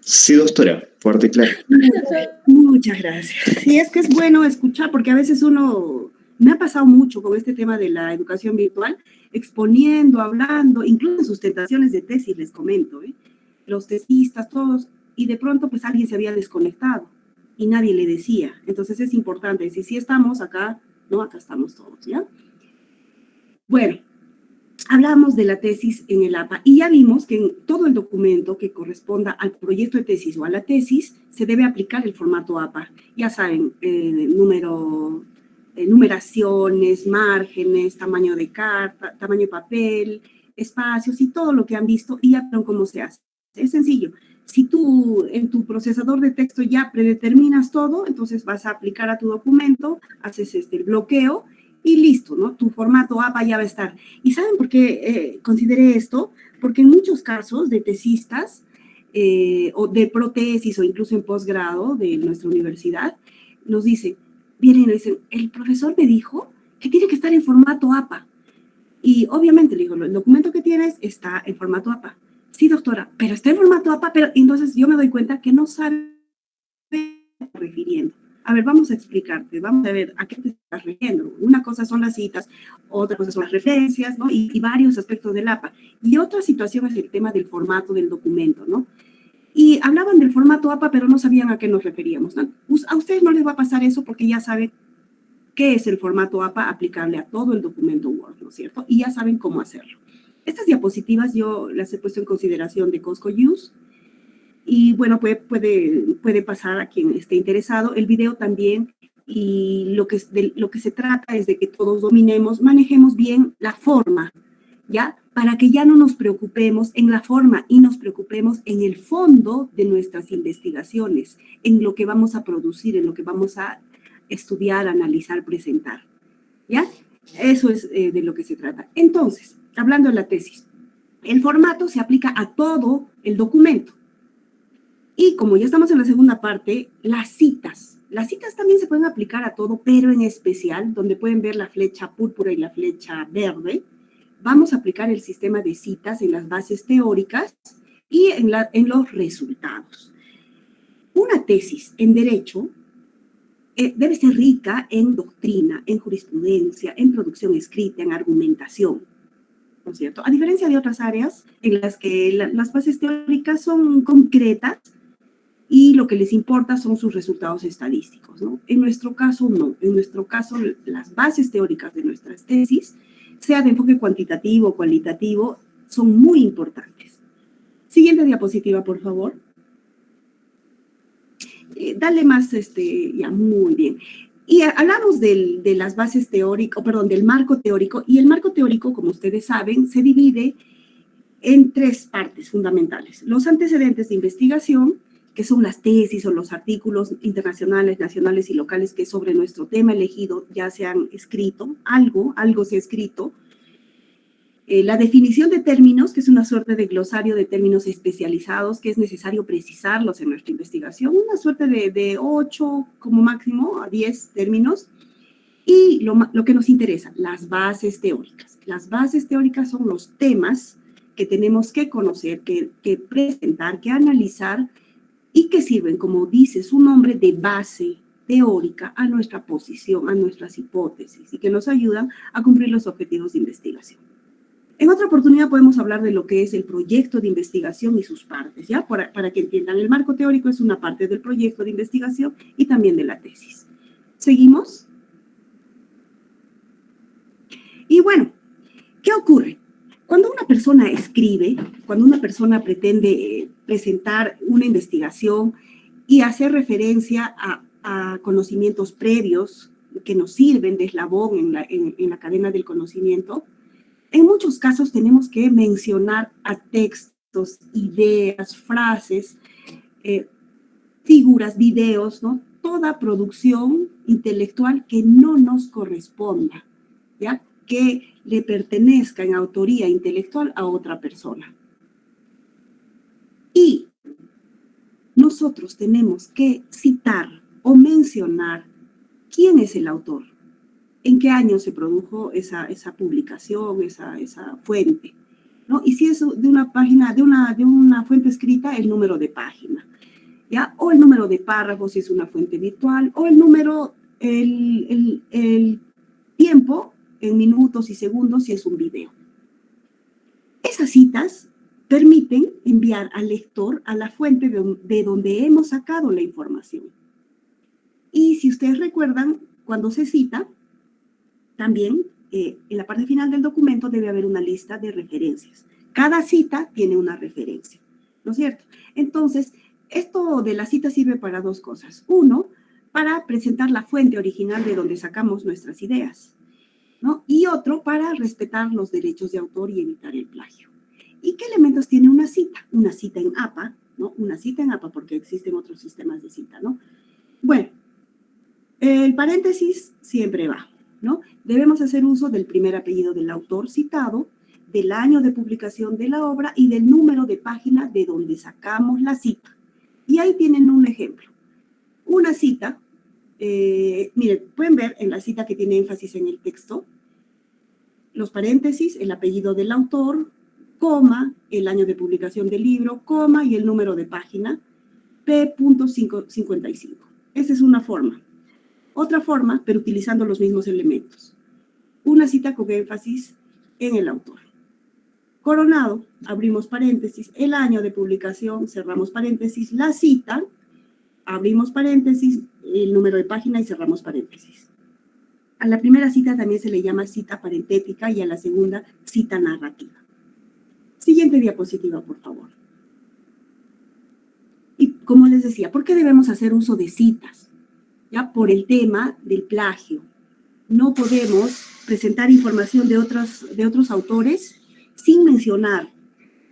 Sí, doctora, fuerte y claro. Muchas gracias. Sí, es que es bueno escuchar, porque a veces me ha pasado mucho con este tema de la educación virtual, exponiendo, hablando, incluso en sustentaciones de tesis, les comento, los tesistas, todos, y de pronto pues alguien se había desconectado y nadie le decía. Entonces es importante decir, si estamos acá, no, acá estamos todos, ¿ya? Bueno, hablamos de la tesis en el APA y ya vimos que en todo el documento que corresponda al proyecto de tesis o a la tesis se debe aplicar el formato APA. Ya saben, numeraciones, márgenes, tamaño de carta, tamaño de papel, espacios y todo lo que han visto y ya vieron cómo se hace. Es sencillo. Si tú en tu procesador de texto ya predeterminas todo, entonces vas a aplicar a tu documento, haces el bloqueo y listo, ¿no? Tu formato APA ya va a estar. ¿Y saben por qué consideré esto? Porque en muchos casos de tesistas o de protesis o incluso en posgrado de nuestra universidad, nos dicen, vienen y nos dicen, el profesor me dijo que tiene que estar en formato APA. Y obviamente le digo, el documento que tienes está en formato APA. Sí, doctora, pero está en formato APA, pero entonces yo me doy cuenta que no sabe a qué me estoy refiriendo. A ver, vamos a explicarte, vamos a ver a qué te estás refiriendo. Una cosa son las citas, otra cosa son las referencias, ¿no? Y varios aspectos del APA. Y otra situación es el tema del formato del documento, ¿no? Y hablaban del formato APA, pero no sabían a qué nos referíamos, ¿no? A ustedes no les va a pasar eso porque ya saben qué es el formato APA aplicable a todo el documento Word, ¿no es cierto? Y ya saben cómo hacerlo. Estas diapositivas yo las he puesto en consideración de Costco Use. Y bueno, puede pasar a quien esté interesado. El video también, y lo que se trata es de que todos dominemos, manejemos bien la forma, ¿ya? Para que ya no nos preocupemos en la forma y nos preocupemos en el fondo de nuestras investigaciones, en lo que vamos a producir, en lo que vamos a estudiar, analizar, presentar, ¿ya? Eso es de lo que se trata. Entonces, hablando de la tesis, el formato se aplica a todo el documento. Y como ya estamos en la segunda parte, las citas. Las citas también se pueden aplicar a todo, pero en especial, donde pueden ver la flecha púrpura y la flecha verde, vamos a aplicar el sistema de citas en las bases teóricas y en los resultados. Una tesis en derecho debe ser rica en doctrina, en jurisprudencia, en producción escrita, en argumentación, ¿no es cierto? A diferencia de otras áreas en las que las bases teóricas son concretas, y lo que les importa son sus resultados estadísticos, ¿no? En nuestro caso, no. En nuestro caso, las bases teóricas de nuestras tesis, sea de enfoque cuantitativo o cualitativo, son muy importantes. Siguiente diapositiva, por favor. Dale más, ya, muy bien. Y hablamos de las bases teóricas, perdón, del marco teórico, y el marco teórico, como ustedes saben, se divide en tres partes fundamentales. Los antecedentes de investigación, que son las tesis o los artículos internacionales, nacionales y locales que sobre nuestro tema elegido ya se han escrito, algo se ha escrito. La definición de términos, que es una suerte de glosario de términos especializados que es necesario precisarlos en nuestra investigación, una suerte de 8 como máximo a 10 términos. Y lo que nos interesa, las bases teóricas. Las bases teóricas son los temas que tenemos que conocer, que presentar, que analizar, y que sirven, como dice su nombre, de base teórica a nuestra posición, a nuestras hipótesis, y que nos ayudan a cumplir los objetivos de investigación. En otra oportunidad podemos hablar de lo que es el proyecto de investigación y sus partes, ¿ya? Para que entiendan, el marco teórico es una parte del proyecto de investigación y también de la tesis. ¿Seguimos? Y bueno, ¿qué ocurre? Cuando una persona escribe, cuando una persona pretende presentar una investigación y hacer referencia a conocimientos previos que nos sirven de eslabón en la cadena del conocimiento, en muchos casos tenemos que mencionar a textos, ideas, frases, figuras, videos, ¿no? Toda producción intelectual que no nos corresponda, ¿ya? Que le pertenezca en autoría intelectual a otra persona. Y nosotros tenemos que citar o mencionar quién es el autor, en qué año se produjo esa publicación, esa fuente, ¿no? Y si es de una página, de una fuente escrita, el número de página, ¿ya? O el número de párrafos si es una fuente virtual, o el número, el tiempo en minutos y segundos si es un video. Esas citas permiten enviar al lector a la fuente de donde hemos sacado la información. Y si ustedes recuerdan, cuando se cita, también en la parte final del documento debe haber una lista de referencias. Cada cita tiene una referencia, ¿no es cierto? Entonces, esto de la cita sirve para dos cosas. Uno, para presentar la fuente original de donde sacamos nuestras ideas, ¿no? Y otro, para respetar los derechos de autor y evitar el plagio. ¿Y qué elementos tiene una cita? Una cita en APA, ¿no? Una cita en APA porque existen otros sistemas de cita, ¿no? Bueno, el paréntesis siempre va, ¿no? Debemos hacer uso del primer apellido del autor citado, del año de publicación de la obra y del número de página de donde sacamos la cita. Y ahí tienen un ejemplo. Una cita, miren, pueden ver en la cita que tiene énfasis en el texto, los paréntesis, el apellido del autor, coma, el año de publicación del libro, coma y el número de página, P.55. Esa es una forma. Otra forma, pero utilizando los mismos elementos. Una cita con énfasis en el autor. Coronado, abrimos paréntesis, el año de publicación, cerramos paréntesis, la cita, abrimos paréntesis, el número de página y cerramos paréntesis. A la primera cita también se le llama cita parentética y a la segunda cita narrativa. Siguiente diapositiva, por favor. Y como les decía, ¿por qué debemos hacer uso de citas? Ya por el tema del plagio. No podemos presentar información de otros autores sin mencionar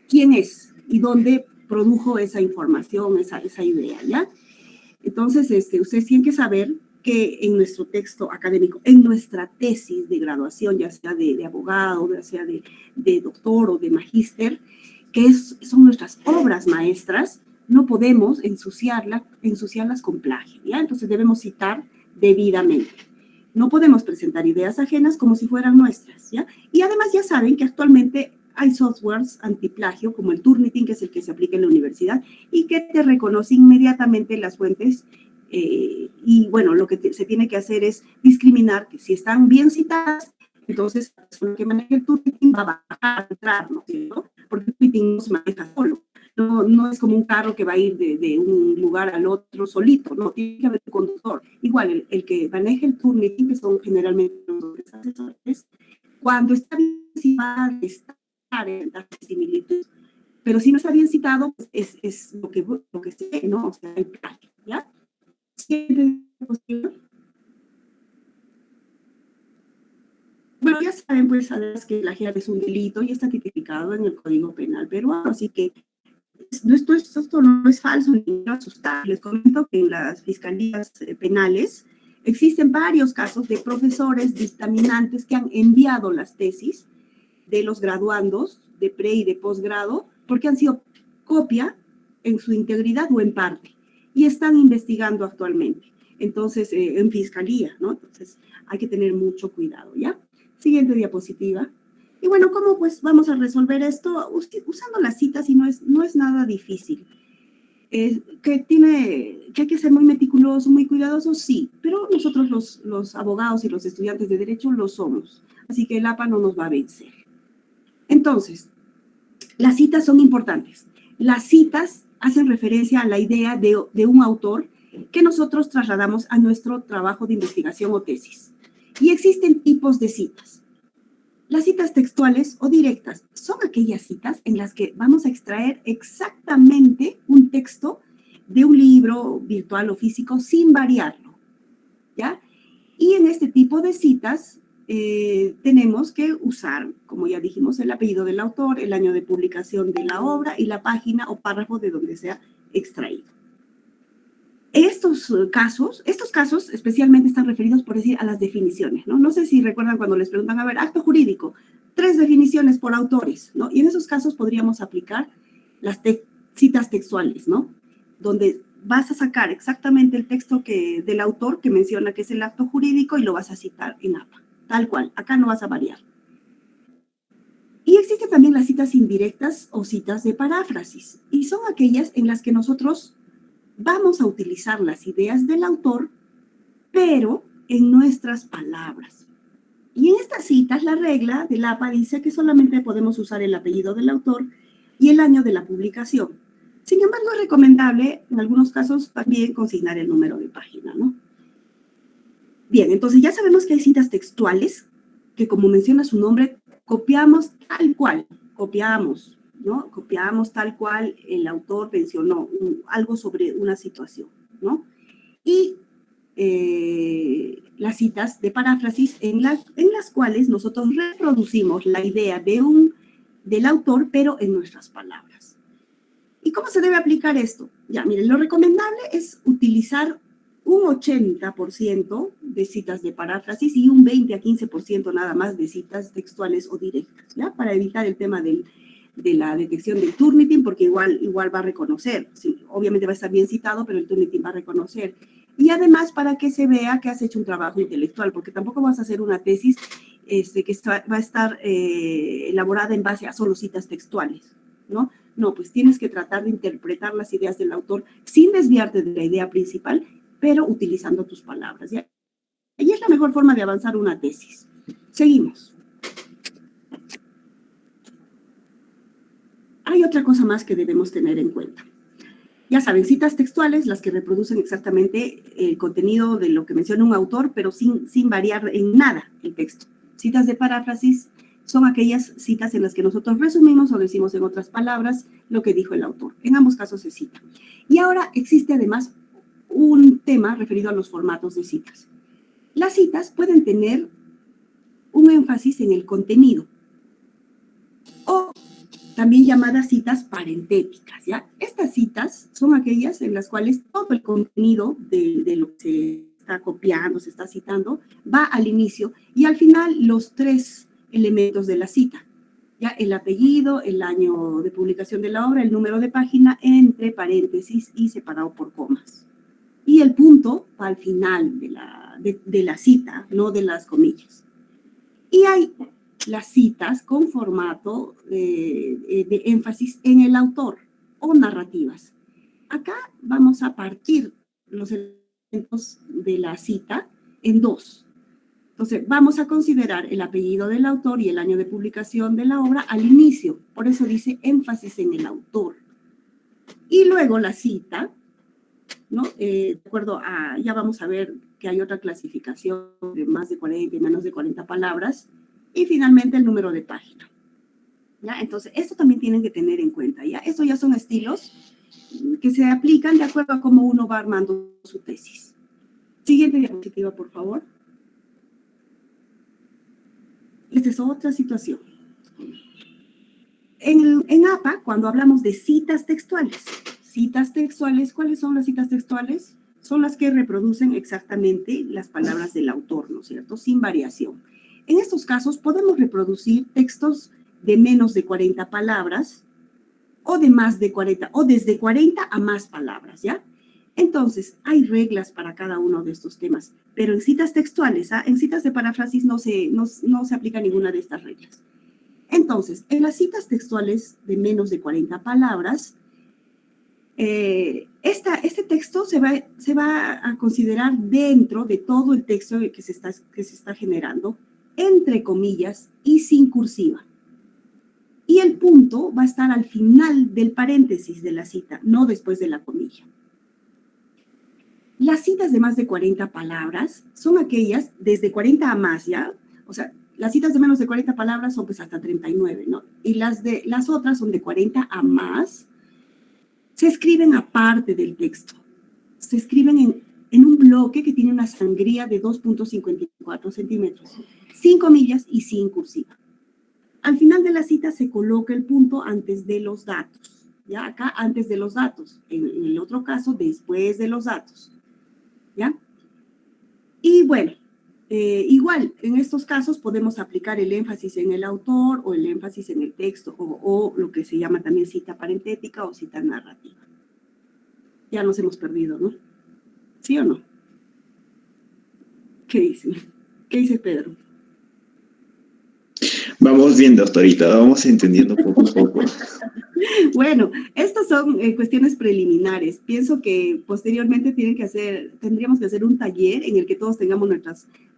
quién es y dónde produjo esa información, esa idea, ¿ya? Entonces, ustedes tienen que saber que en nuestro texto académico, en nuestra tesis de graduación, ya sea de abogado, ya sea de doctor o de magíster, que son nuestras obras maestras, no podemos ensuciarlas con plagio, ¿ya? Entonces debemos citar debidamente. No podemos presentar ideas ajenas como si fueran nuestras, ¿ya? Y además ya saben que actualmente hay softwares antiplagio como el Turnitin, que es el que se aplica en la universidad, y que te reconoce inmediatamente las fuentes. Y bueno, lo que se tiene que hacer es discriminar que si están bien citadas, entonces la persona que maneja el Turnitin va a bajar a entrar, ¿no? Porque el Turnitin no se maneja solo. No es como un carro que va a ir de un lugar al otro solito, no, tiene que haber un conductor. Igual, el que maneja el Turnitin, que son generalmente los asesores, cuando está bien citado, está en la similitud, pero si no está bien citado, pues es lo que se ve, ¿no? O sea, el plagio, ¿ya? Bueno, ya saben, pues, además que plagiar es un delito y está tipificado en el Código Penal peruano, así que esto no es falso ni asustar. Les comento que en las fiscalías penales existen varios casos de profesores dictaminantes que han enviado las tesis de los graduandos de pre y de posgrado porque han sido copia en su integridad o en parte y están investigando actualmente. Entonces, en fiscalía, ¿no? Entonces, hay que tener mucho cuidado, ¿ya? Siguiente diapositiva. Y bueno, ¿cómo pues vamos a resolver esto? Usando las citas y no es nada difícil. Que hay que ser muy meticuloso, muy cuidadoso, sí, pero nosotros los abogados y los estudiantes de Derecho lo somos. Así que el APA no nos va a vencer. Entonces, las citas son importantes. Las citas hacen referencia a la idea de un autor que nosotros trasladamos a nuestro trabajo de investigación o tesis. Y existen tipos de citas. Las citas textuales o directas son aquellas citas en las que vamos a extraer exactamente un texto de un libro virtual o físico sin variarlo, ¿ya? Y en este tipo de citas tenemos que usar, como ya dijimos, el apellido del autor, el año de publicación de la obra y la página o párrafo de donde sea extraído. Estos casos especialmente están referidos, por decir, a las definiciones, ¿no? No sé si recuerdan cuando les preguntan, a ver, acto jurídico, 3 definiciones por autores, ¿no? Y en esos casos podríamos aplicar las citas textuales, ¿no? Donde vas a sacar exactamente el texto del autor que menciona que es el acto jurídico y lo vas a citar en APA, tal cual. Acá no vas a variar. Y existen también las citas indirectas o citas de paráfrasis, y son aquellas en las que nosotros vamos a utilizar las ideas del autor, pero en nuestras palabras. Y en estas citas, la regla del APA dice que solamente podemos usar el apellido del autor y el año de la publicación. Sin embargo, es recomendable, en algunos casos, también consignar el número de página, ¿no? Bien, entonces ya sabemos que hay citas textuales que, como menciona su nombre, copiamos tal cual, ¿no? Copiamos tal cual el autor mencionó, algo sobre una situación, ¿no? Y las citas de paráfrasis en las cuales nosotros reproducimos la idea del autor, pero en nuestras palabras. ¿Y cómo se debe aplicar esto? Ya, miren, lo recomendable es utilizar un 80% de citas de paráfrasis y un 20 a 15% nada más de citas textuales o directas, ¿ya? Para evitar el tema de la detección del Turnitin, porque igual va a reconocer, sí, obviamente va a estar bien citado, pero el Turnitin va a reconocer. Y además para que se vea que has hecho un trabajo intelectual, porque tampoco vas a hacer una tesis que va a estar elaborada en base a solo citas textuales, ¿no? No, pues tienes que tratar de interpretar las ideas del autor sin desviarte de la idea principal, pero utilizando tus palabras, ¿ya? Y es la mejor forma de avanzar una tesis. Seguimos. Hay otra cosa más que debemos tener en cuenta. Ya saben, citas textuales, las que reproducen exactamente el contenido de lo que menciona un autor, pero sin variar en nada el texto. Citas de paráfrasis son aquellas citas en las que nosotros resumimos o decimos en otras palabras lo que dijo el autor. En ambos casos se cita. Y ahora existe además un tema referido a los formatos de citas. Las citas pueden tener un énfasis en el contenido o también llamadas citas parentéticas, ¿ya? Estas citas son aquellas en las cuales todo el contenido de lo que se está copiando, se está citando, va al inicio y al final los 3 elementos de la cita, ¿ya? El apellido, el año de publicación de la obra, el número de página, entre paréntesis y separado por comas. Y el punto va al final de la cita, no de las comillas. Y hay las citas con formato de énfasis en el autor o narrativas. Acá vamos a partir los elementos de la cita en 2. Entonces, vamos a considerar el apellido del autor y el año de publicación de la obra al inicio. Por eso dice énfasis en el autor. Y luego la cita, ¿no? De acuerdo a, ya vamos a ver que hay otra clasificación de más de 40 y menos de 40 palabras. Y finalmente el número de página, ¿ya? Entonces, esto también tienen que tener en cuenta, ¿ya? Estos ya son estilos que se aplican de acuerdo a cómo uno va armando su tesis. Siguiente diapositiva, por favor. Esta es otra situación. En APA, cuando hablamos de citas textuales, ¿cuáles son las citas textuales? Son las que reproducen exactamente las palabras del autor, ¿no es cierto? Sin variación. En estos casos podemos reproducir textos de menos de 40 palabras o de más de 40, o desde 40 a más palabras, ¿ya? Entonces, hay reglas para cada uno de estos temas, pero en citas textuales, en citas de paráfrasis no se aplica ninguna de estas reglas. Entonces, en las citas textuales de menos de 40 palabras, este texto se va a considerar dentro de todo el texto que se está generando, entre comillas y sin cursiva. punto va a estar al final del paréntesis de la cita, no después de la comilla. Las citas de más de 40 palabras son aquellas desde 40 a más, ¿ya? O sea, las citas de menos de 40 palabras son pues hasta 39, ¿no? Y las otras son de 40 a más. Se escriben aparte del texto. Se escriben en un bloque que tiene una sangría de 2.54 centímetros, sin comillas y sin cursiva. Al final de la cita se coloca el punto antes de los datos. ¿Ya? Acá antes de los datos. En el otro caso, después de los datos. ¿Ya? Y bueno, igual, en estos casos podemos aplicar el énfasis en el autor o el énfasis en el texto o lo que se llama también cita parentética o cita narrativa. Ya nos hemos perdido, ¿no? ¿Sí o no? ¿Qué dicen? ¿Qué dice Pedro? Vamos bien, doctorita, vamos entendiendo poco a poco. Bueno, estas son cuestiones preliminares. Pienso que posteriormente tendríamos que hacer un taller en el que todos tengamos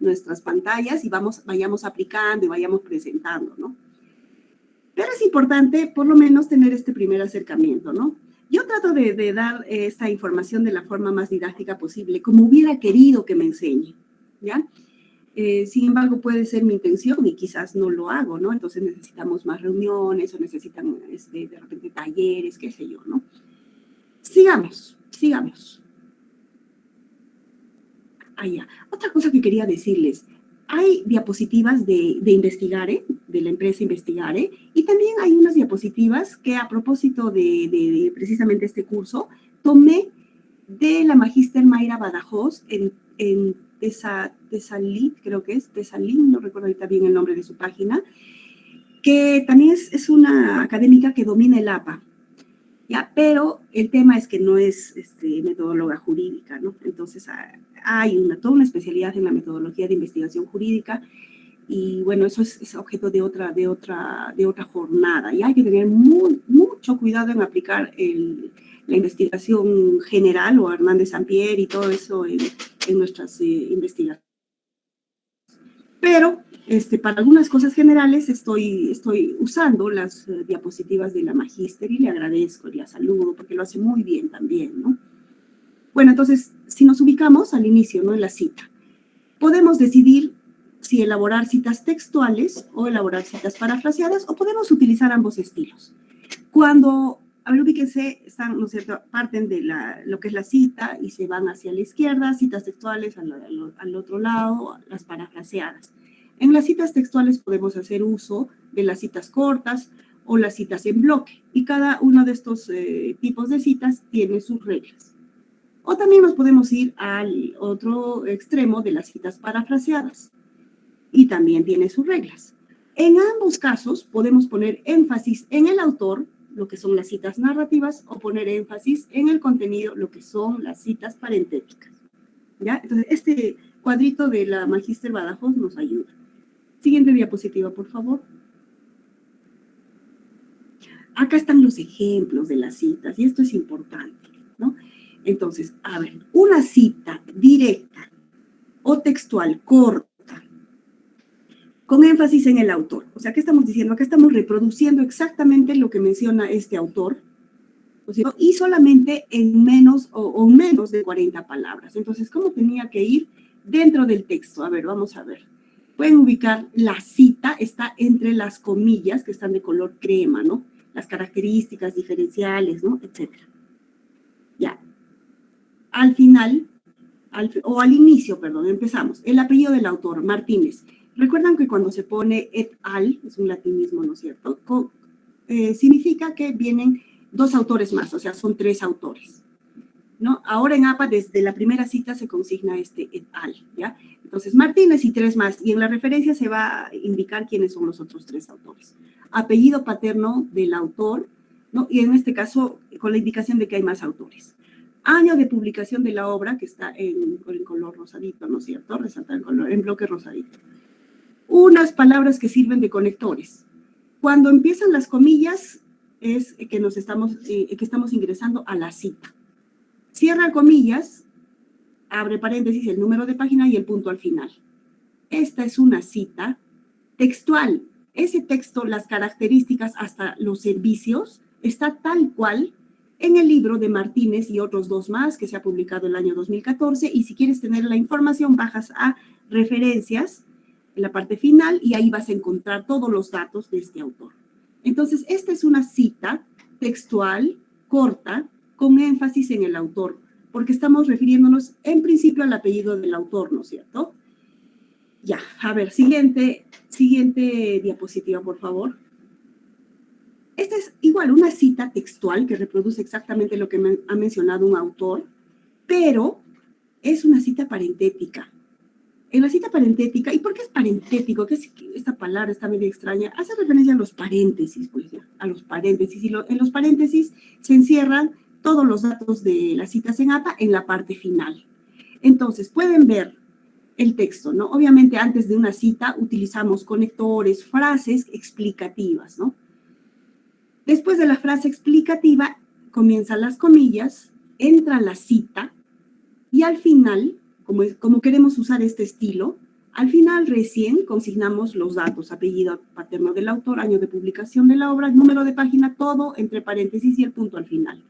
nuestras pantallas y vayamos aplicando y vayamos presentando, ¿no? Pero es importante por lo menos tener este primer acercamiento, ¿no? Yo trato de dar esta información de la forma más didáctica posible, como hubiera querido que me enseñe, ¿ya? Sin embargo, puede ser mi intención y quizás no lo hago, ¿no? Entonces necesitamos más reuniones o necesitan de repente talleres, qué sé yo, ¿no? Sigamos. Ya. Otra cosa que quería decirles. Hay diapositivas de Investigare, de la empresa Investigare, y también hay unas diapositivas que a propósito de precisamente este curso, tomé de la magíster Mayra Badajoz en Tesalín, creo que es Tesalín, no recuerdo ahorita bien el nombre de su página, que también es una académica que domina el APA, ¿ya? Pero el tema es que no es metodóloga jurídica, ¿no? Entonces hay toda una especialidad en la metodología de investigación jurídica y bueno, eso es objeto de otra jornada, y hay que tener mucho cuidado en aplicar la investigación general o Hernández Sampier y todo eso en nuestras investigaciones. Pero para algunas cosas generales estoy usando las diapositivas de la magíster y le agradezco y la saludo porque lo hace muy bien también, ¿no? Bueno, entonces, si nos ubicamos al inicio, ¿no? En la cita, podemos decidir si elaborar citas textuales o elaborar citas parafraseadas o podemos utilizar ambos estilos. Cuando, a ver, ubíquense, ¿no es cierto? Parten de lo que es la cita y se van hacia la izquierda, citas textuales al otro lado, las parafraseadas. En las citas textuales podemos hacer uso de las citas cortas o las citas en bloque y cada uno de estos tipos de citas tiene sus reglas. O también nos podemos ir al otro extremo de las citas parafraseadas y también tiene sus reglas. En ambos casos podemos poner énfasis en el autor, lo que son las citas narrativas, o poner énfasis en el contenido, lo que son las citas parentéticas. ¿Ya? Entonces, este cuadrito de la magíster Badajoz nos ayuda. Siguiente diapositiva, por favor. Acá están los ejemplos de las citas, y esto es importante, ¿no? Entonces, a ver, una cita directa o textual corta, con énfasis en el autor. O sea, ¿qué estamos diciendo? Acá estamos reproduciendo exactamente lo que menciona este autor, ¿no? Y solamente en menos o menos de 40 palabras. Entonces, ¿cómo tenía que ir dentro del texto? A ver, vamos a ver. Pueden ubicar la cita, está entre las comillas que están de color crema, ¿no? Las características diferenciales, ¿no? Etcétera. Ya. Al final, al inicio, perdón, empezamos. El apellido del autor, Martínez. Recuerdan que cuando se pone et al, es un latinismo, ¿no es cierto? Significa que vienen dos autores más, o sea, son tres autores, ¿no? Ahora en APA, desde la primera cita se consigna este et al, ¿ya? Entonces, Martínez y tres más, y en la referencia se va a indicar quiénes son los otros tres autores. Apellido paterno del autor, ¿no? Y en este caso, con la indicación de que hay más autores. Año de publicación de la obra, que está en color rosadito, ¿no es cierto? Resalta en bloque rosadito. Unas palabras que sirven de conectores. Cuando empiezan las comillas, es que estamos ingresando a la cita. Cierra comillas, abre paréntesis, el número de página y el punto al final. Esta es una cita textual, ese texto, las características hasta los servicios, está tal cual en el libro de Martínez y otros 2 más que se ha publicado el año 2014, y si quieres tener la información bajas a referencias en la parte final y ahí vas a encontrar todos los datos de este autor. Entonces, esta es una cita textual, corta, con énfasis en el autor, porque estamos refiriéndonos en principio al apellido del autor, ¿no es cierto? Ya, a ver, siguiente diapositiva, por favor. Esta es igual una cita textual que reproduce exactamente lo que ha mencionado un autor, pero es una cita parentética. En la cita parentética, ¿y por qué es parentético? ¿Qué es esta palabra? Está medio extraña. Hace referencia a los paréntesis, pues ya, a los paréntesis. Y en los paréntesis se encierran todos los datos de las citas en APA en la parte final. Entonces, pueden ver el texto, ¿no? Obviamente, antes de una cita utilizamos conectores, frases explicativas, ¿no? Después de la frase explicativa, comienzan las comillas, entra la cita, y al final, como queremos usar este estilo, al final recién consignamos los datos, apellido paterno del autor, año de publicación de la obra, número de página, todo entre paréntesis y el punto al final.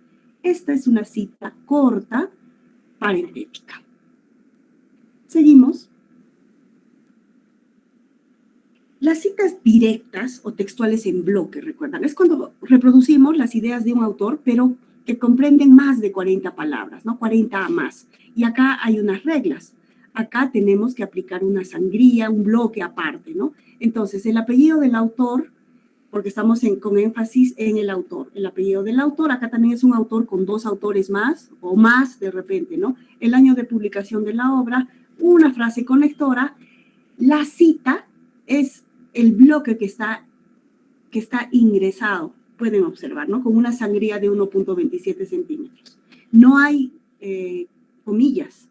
Esta es una cita corta, parentética. Seguimos. Las citas directas o textuales en bloque, recuerdan, es cuando reproducimos las ideas de un autor, pero que comprenden más de 40 palabras, ¿no? 40 a más. Y acá hay unas reglas. Acá tenemos que aplicar una sangría, un bloque aparte, ¿no? Entonces, el apellido del autor, porque estamos con énfasis en el autor. El apellido del autor, acá también es un autor con 2 autores más, o más de repente, ¿no? El año de publicación de la obra, una frase conectora. La cita es el bloque que está ingresado, pueden observar, ¿no? Con una sangría de 1.27 centímetros. No hay comillas.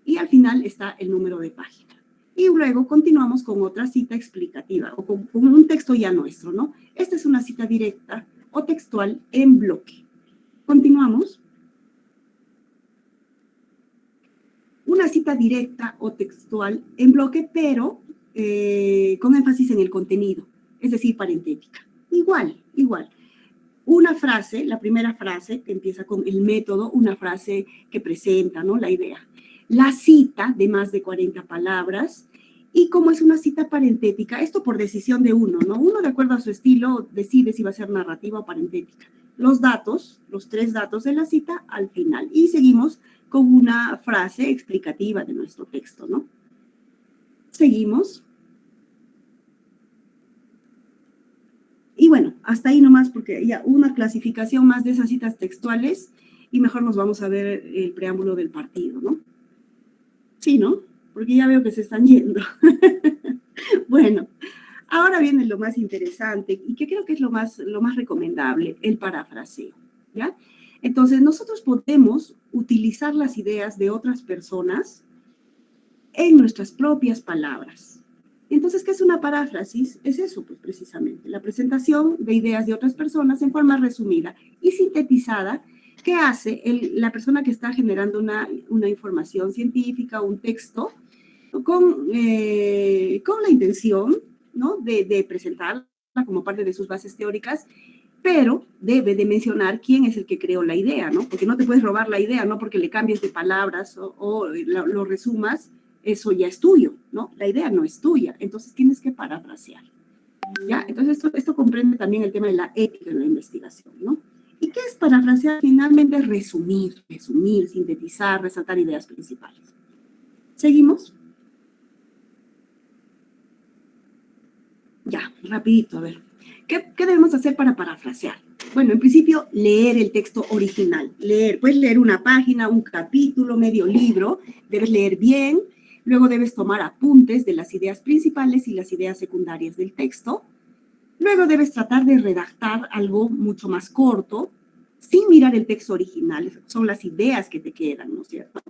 Y al final está el número de página. Y luego continuamos con otra cita explicativa, o con un texto ya nuestro, ¿no? Esta es una cita directa o textual en bloque. Continuamos. Una cita directa o textual en bloque, pero con énfasis en el contenido, es decir, parentética. Igual. Una frase, la primera frase que empieza con el método, una frase que presenta, ¿no? La idea. La cita de más de 40 palabras, y como es una cita parentética, esto por decisión de uno, ¿no? Uno, de acuerdo a su estilo, decide si va a ser narrativa o parentética. Los datos, los 3 datos de la cita al final. Y seguimos con una frase explicativa de nuestro texto, ¿no? Seguimos. Y bueno, hasta ahí nomás, porque ya una clasificación más de esas citas textuales, y mejor nos vamos a ver el preámbulo del partido, ¿no? Sí, ¿no? Porque ya veo que se están yendo. Bueno, ahora viene lo más interesante, y que creo que es lo más recomendable, el parafraseo, ¿ya? Entonces, nosotros podemos utilizar las ideas de otras personas en nuestras propias palabras. Entonces, ¿qué es una paráfrasis? Es eso, pues, precisamente, la presentación de ideas de otras personas en forma resumida y sintetizada que hace la persona que está generando una información científica, un texto, con la intención, ¿no? de presentarla como parte de sus bases teóricas, pero debe de mencionar quién es el que creó la idea, ¿no? Porque no te puedes robar la idea, no porque le cambies de palabras o lo resumas, eso ya es tuyo, ¿no? La idea no es tuya, entonces tienes que parafrasear, ¿ya? Entonces esto comprende también el tema de la ética en la investigación, ¿no? ¿Y qué es parafrasear? Finalmente es resumir, sintetizar, resaltar ideas principales. ¿Seguimos? Ya, rapidito, a ver. ¿Qué debemos hacer para parafrasear? Bueno, en principio, leer el texto original. Puedes leer una página, un capítulo, medio libro, debes leer bien, luego debes tomar apuntes de las ideas principales y las ideas secundarias del texto. Luego debes tratar de redactar algo mucho más corto, sin mirar el texto original, son las ideas que te quedan, ¿no es cierto?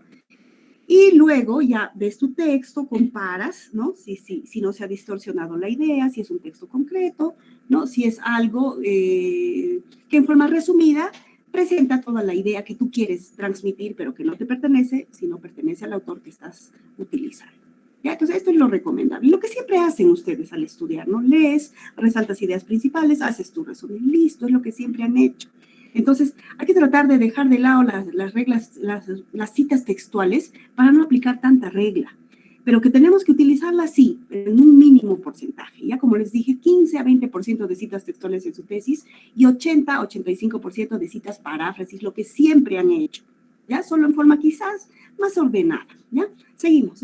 Y luego ya ves tu texto, comparas, ¿no? Si no se ha distorsionado la idea, si es un texto concreto, ¿no? Si es algo que en forma resumida presenta toda la idea que tú quieres transmitir, pero que no te pertenece, sino pertenece al autor que estás utilizando. ¿Ya? Entonces, esto es lo recomendable. Lo que siempre hacen ustedes al estudiar, ¿no? Lees, resaltas ideas principales, haces tu resumen, listo, es lo que siempre han hecho. Entonces, hay que tratar de dejar de lado las reglas, las citas textuales para no aplicar tanta regla. Pero que tenemos que utilizarlas, sí, en un mínimo porcentaje. Ya como les dije, 15 a 20% de citas textuales en su tesis y 80 a 85% de citas paráfrasis, lo que siempre han hecho. ¿Ya? Solo en forma quizás más ordenada. ¿Ya? Seguimos.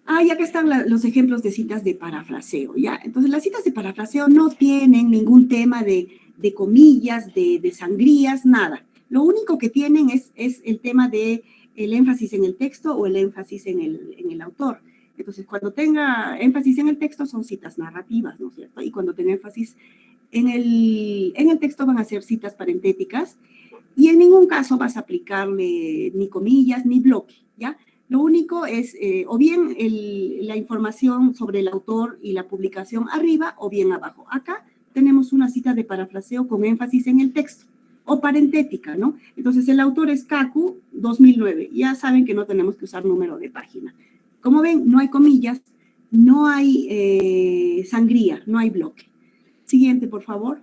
Y acá están los ejemplos de citas de parafraseo, ¿ya? Entonces, las citas de parafraseo no tienen ningún tema de comillas, de sangrías, nada. Lo único que tienen es el tema de el énfasis en el texto o el énfasis en el autor. Entonces, cuando tenga énfasis en el texto son citas narrativas, ¿no es cierto? Y cuando tenga énfasis en el texto van a ser citas parentéticas y en ningún caso vas a aplicarle ni comillas ni bloque, ¿ya? Lo único es o bien la información sobre el autor y la publicación arriba o bien abajo. Acá tenemos una cita de parafraseo con énfasis en el texto o parentética, ¿no? Entonces, el autor es Kaku 2009. Ya saben que no tenemos que usar número de página. Como ven, no hay comillas, no hay sangría, no hay bloque. Siguiente, por favor.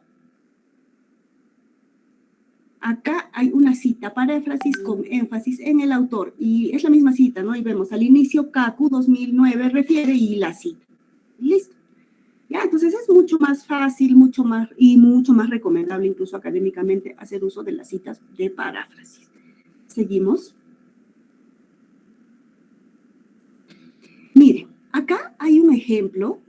Acá hay una cita, paráfrasis con énfasis en el autor. Y es la misma cita, ¿no? Y vemos al inicio, Kaku 2009 refiere y la cita. Listo. Ya, entonces es mucho más fácil, mucho más recomendable, incluso académicamente, hacer uso de las citas de paráfrasis. Seguimos. Mire, acá hay un ejemplo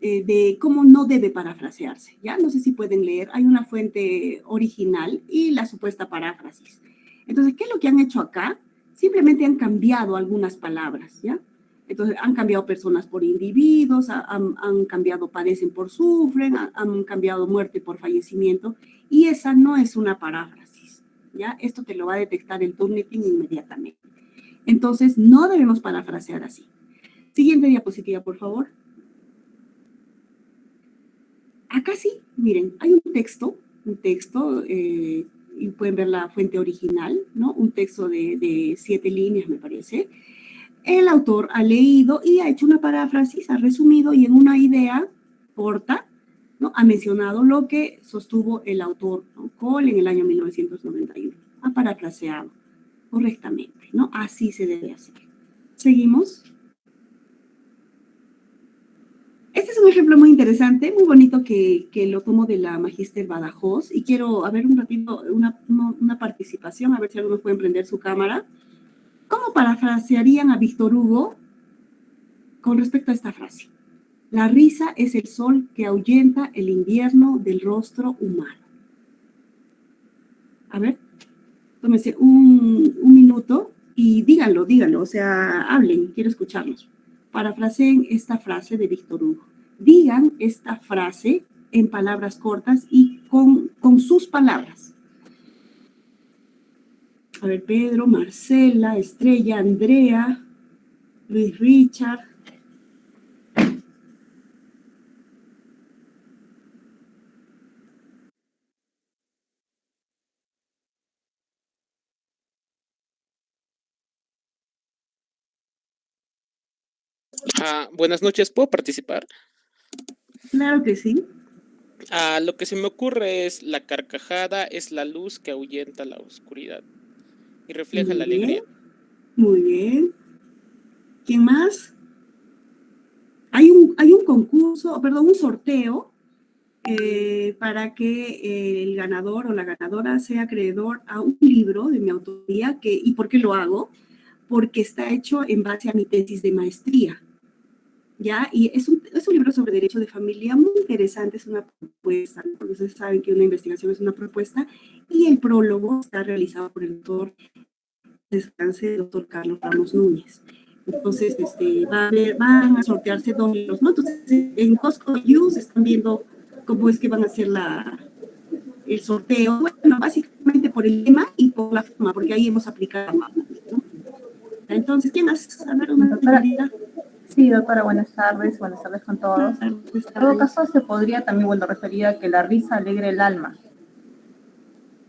de cómo no debe parafrasearse, ¿ya? No sé si pueden leer, hay una fuente original y la supuesta paráfrasis. Entonces, ¿qué es lo que han hecho acá? Simplemente han cambiado algunas palabras, ¿ya? Entonces, han cambiado personas por individuos, han cambiado padecen por sufren, han cambiado muerte por fallecimiento, y esa no es una paráfrasis, ¿ya? Esto te lo va a detectar el Turnitin inmediatamente. Entonces, no debemos parafrasear así. Siguiente diapositiva, por favor. Acá sí, miren, hay un texto, y pueden ver la fuente original, ¿no? Un texto de 7 líneas, me parece. El autor ha leído y ha hecho una paráfrasis, ha resumido y en una idea corta, ¿no? Ha mencionado lo que sostuvo el autor, ¿no? Cole en el año 1991. Ha parafraseado correctamente, ¿no? Así se debe hacer. Seguimos. Este es un ejemplo muy interesante, muy bonito que lo tomo de la Magíster Badajoz y quiero, a ver, un ratito, una participación, a ver si algunos pueden prender su cámara. ¿Cómo parafrasearían a Víctor Hugo con respecto a esta frase? La risa es el sol que ahuyenta el invierno del rostro humano. A ver, tómense un minuto y díganlo, o sea, hablen, quiero escucharlos. Parafraseen esta frase de Víctor Hugo. Digan esta frase en palabras cortas y con sus palabras. A ver, Pedro, Marcela, Estrella, Andrea, Luis Richard. Buenas noches, ¿puedo participar? Claro que sí. Lo que se me ocurre es la carcajada es la luz que ahuyenta la oscuridad y refleja la alegría. Muy bien. ¿Quién más? Hay un concurso, perdón, un sorteo para que el ganador o la ganadora sea acreedor a un libro de mi autoría. ¿Y por qué lo hago? Porque está hecho en base a mi tesis de maestría. ¿Ya? Y es un libro sobre derecho de familia muy interesante, es una propuesta, porque ustedes saben que una investigación es una propuesta, y el prólogo está realizado por el doctor Carlos Ramos Núñez. Entonces, van a sortearse 2 libros, ¿no? Entonces, en Costco Use están viendo cómo es que van a hacer el sorteo, bueno, básicamente por el tema y por la forma, porque ahí hemos aplicado, ¿no? Entonces, ¿quién más? A ver, una pregunta. Sí, doctora, buenas tardes con todos. En todo caso, se podría también, referir a que la risa alegre el alma.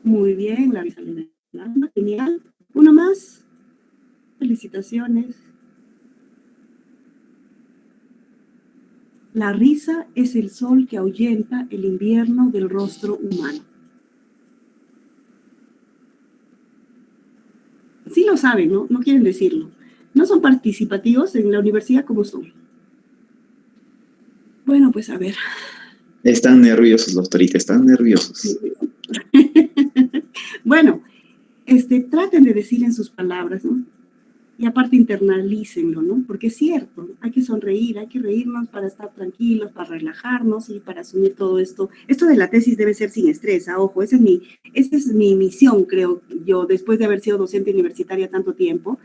Muy bien, la risa alegre el alma, genial. ¿Uno más? Felicitaciones. La risa es el sol que ahuyenta el invierno del rostro humano. Sí lo saben, ¿no? No quieren decirlo. No son participativos en la universidad como son. Bueno, pues a ver. Están nerviosos, doctorita, están nerviosos. Bueno, traten de decir en sus palabras, ¿no? Y aparte internalícenlo, ¿no? Porque es cierto, hay que sonreír, hay que reírnos para estar tranquilos, para relajarnos y para asumir todo esto. Esto de la tesis debe ser sin estrés, ojo, esa es mi misión, creo yo, después de haber sido docente universitaria tanto tiempo.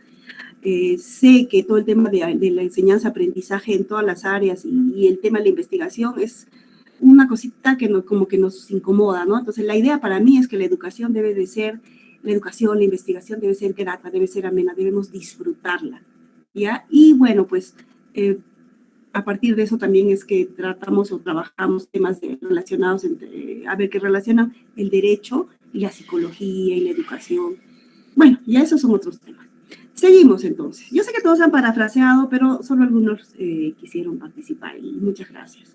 Sé que todo el tema de la enseñanza-aprendizaje en todas las áreas y el tema de la investigación es una cosita que como que nos incomoda, ¿no? Entonces, la idea para mí es que la educación debe de ser, la investigación debe ser grata, debe ser amena, debemos disfrutarla, ¿ya? Y bueno, pues, a partir de eso también es que tratamos o trabajamos temas relacionados, a ver qué relacionan el derecho y la psicología y la educación. Bueno, ya esos son otros temas. Seguimos entonces. Yo sé que todos han parafraseado, pero solo algunos quisieron participar y muchas gracias.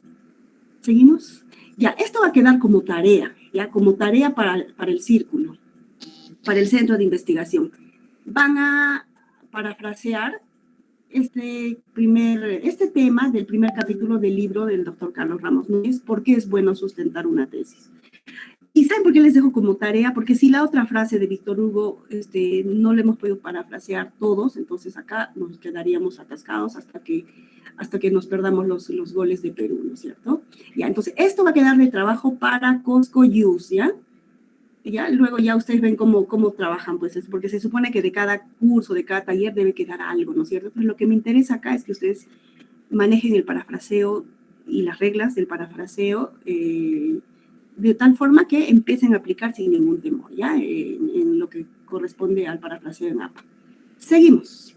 ¿Seguimos? Ya, esto va a quedar como tarea, ya, como tarea para el círculo, para el centro de investigación. Van a parafrasear este tema del primer capítulo del libro del doctor Carlos Ramos Núñez, ¿por qué es bueno sustentar una tesis? ¿Y saben por qué les dejo como tarea? Porque si la otra frase de Víctor Hugo no la hemos podido parafrasear todos, entonces acá nos quedaríamos atascados hasta que nos perdamos los goles de Perú, ¿no es cierto? Ya, entonces esto va a quedar de trabajo para Cosco Use, ¿ya? Ya, luego ya ustedes ven cómo trabajan, pues, porque se supone que de cada curso, de cada taller debe quedar algo, ¿no es cierto? Pero lo que me interesa acá es que ustedes manejen el parafraseo y las reglas del parafraseo de tal forma que empiecen a aplicar sin ningún temor, ¿ya? En lo que corresponde al parafraseo en APA. Seguimos.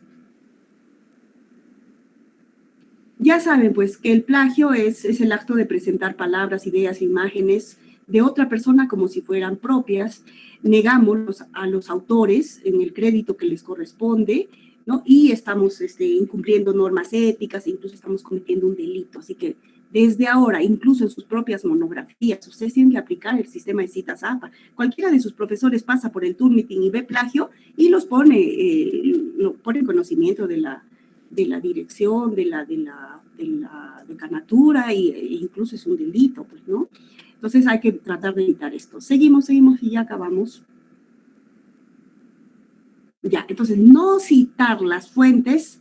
Ya saben, pues, que el plagio es el acto de presentar palabras, ideas, imágenes de otra persona como si fueran propias. Negamos a los autores en el crédito que les corresponde, ¿no? Y estamos incumpliendo normas éticas, e incluso estamos cometiendo un delito. Así que desde ahora, incluso en sus propias monografías, ustedes tienen que aplicar el sistema de citas APA. Cualquiera de sus profesores pasa por el Turnitin y ve plagio y lo pone en conocimiento de la dirección, de la decanatura, e incluso es un delito, pues, ¿no? Entonces hay que tratar de evitar esto. Seguimos y ya acabamos. Ya, entonces no citar las fuentes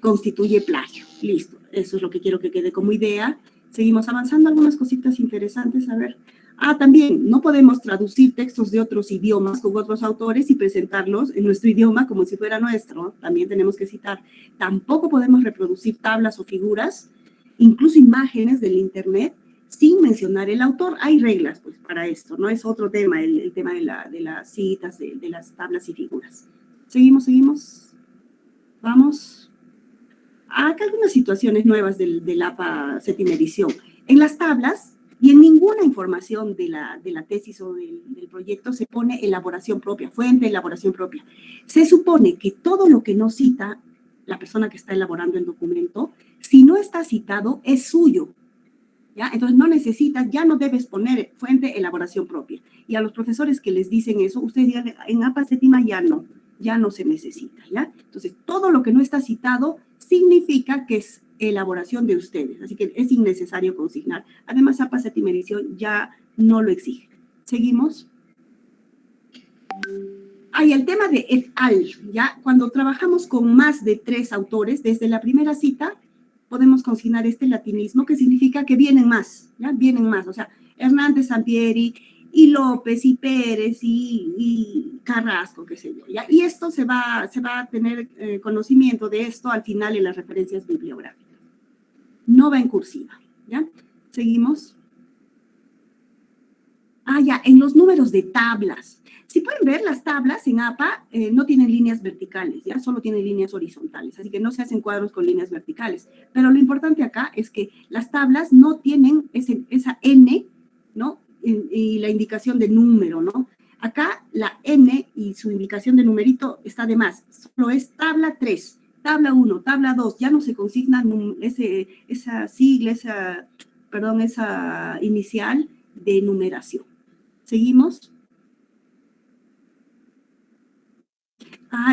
constituye plagio. Listo, eso es lo que quiero que quede como idea. Seguimos avanzando, algunas cositas interesantes, a ver. También no podemos traducir textos de otros idiomas con otros autores y presentarlos en nuestro idioma como si fuera nuestro. También tenemos que citar. Tampoco podemos reproducir tablas o figuras, incluso imágenes del internet, sin mencionar el autor. Hay reglas, pues, para esto, ¿no? Es otro tema, el tema de las citas, de las tablas y figuras. Seguimos. Vamos. Acá algunas situaciones nuevas del APA séptima edición. En las tablas y en ninguna información de la tesis o del proyecto se pone elaboración propia, fuente, elaboración propia. Se supone que todo lo que no cita la persona que está elaborando el documento, si no está citado, es suyo. ¿Ya? Entonces no necesitas, ya no debes poner fuente, elaboración propia. Y a los profesores que les dicen eso, ustedes digan, en APA séptima ya no se necesita, ¿ya? Entonces, todo lo que no está citado significa que es elaboración de ustedes, así que es innecesario consignar. Además, APA séptima edición ya no lo exige. ¿Seguimos? Hay el tema de et al, ¿ya? Cuando trabajamos con más de 3 autores, desde la primera cita, podemos consignar este latinismo, que significa que vienen más, ¿ya? Vienen más, o sea, Hernández, Sampieri, y López, y Pérez, y Carrasco, qué sé yo, ¿ya? Y esto se va a tener conocimiento de esto al final en las referencias bibliográficas. No va en cursiva, ¿ya? Seguimos. Ya, en los números de tablas. Si pueden ver, las tablas en APA no tienen líneas verticales, ¿ya? Solo tienen líneas horizontales, así que no se hacen cuadros con líneas verticales. Pero lo importante acá es que las tablas no tienen esa N, ¿no? Y la indicación de número, ¿no? Acá la N y su indicación de numerito está de más. es tabla 3, tabla 1, tabla 2, ya no se consigna esa sigla, esa inicial de numeración. ¿Seguimos?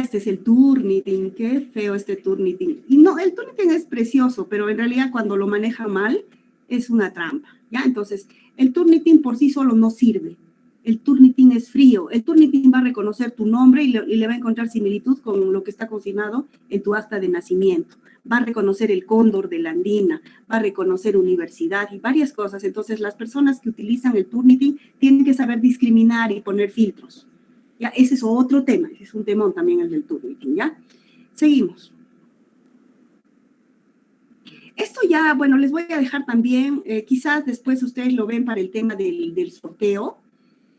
Este es el Turnitin, qué feo este Turnitin. Y no, el Turnitin es precioso, pero en realidad cuando lo maneja mal es una trampa, ¿ya? Entonces, el Turnitin por sí solo no sirve. El Turnitin es frío. El Turnitin va a reconocer tu nombre y le va a encontrar similitud con lo que está consignado en tu acta de nacimiento. Va a reconocer el cóndor de la andina, va a reconocer universidad y varias cosas. Entonces, las personas que utilizan el Turnitin tienen que saber discriminar y poner filtros. Ya, ese es otro tema, ese es un temón también el del Turnitin, ¿ya? Seguimos. Esto ya, bueno, les voy a dejar también, quizás después ustedes lo ven para el tema del sorteo,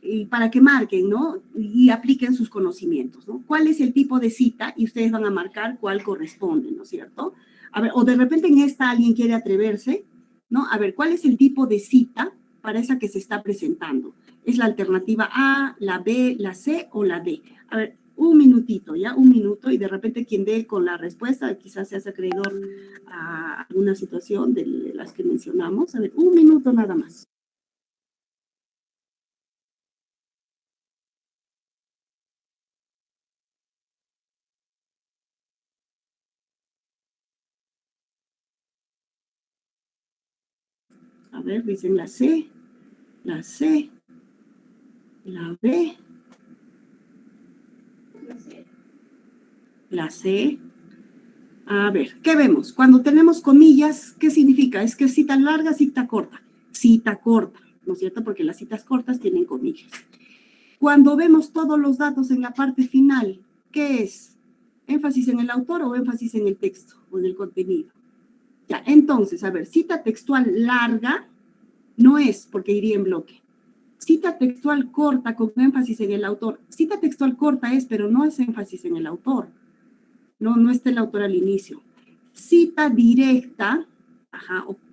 y para que marquen, ¿no? Y apliquen sus conocimientos, ¿no? ¿Cuál es el tipo de cita? Y ustedes van a marcar cuál corresponde, ¿no es cierto? A ver, o de repente en esta alguien quiere atreverse, ¿no? A ver, ¿cuál es el tipo de cita para esa que se está presentando? ¿Es la alternativa A, la B, la C o la D? A ver, un minutito, ¿ya? Un minuto, y de repente quien dé con la respuesta quizás se hace acreedor a alguna situación de las que mencionamos. A ver, un minuto nada más. A ver, dicen la C, la C, la B, la C. A ver, ¿qué vemos? Cuando tenemos comillas, ¿qué significa? Es que es cita larga, cita corta. Cita corta, ¿no es cierto? Porque las citas cortas tienen comillas. Cuando vemos todos los datos en la parte final, ¿qué es? ¿Énfasis en el autor o énfasis en el texto o en el contenido? Ya, entonces, a ver, cita textual larga no es porque iría en bloque. Cita textual corta con énfasis en el autor. Cita textual corta es, pero no es énfasis en el autor. No está el autor al inicio. Cita directa,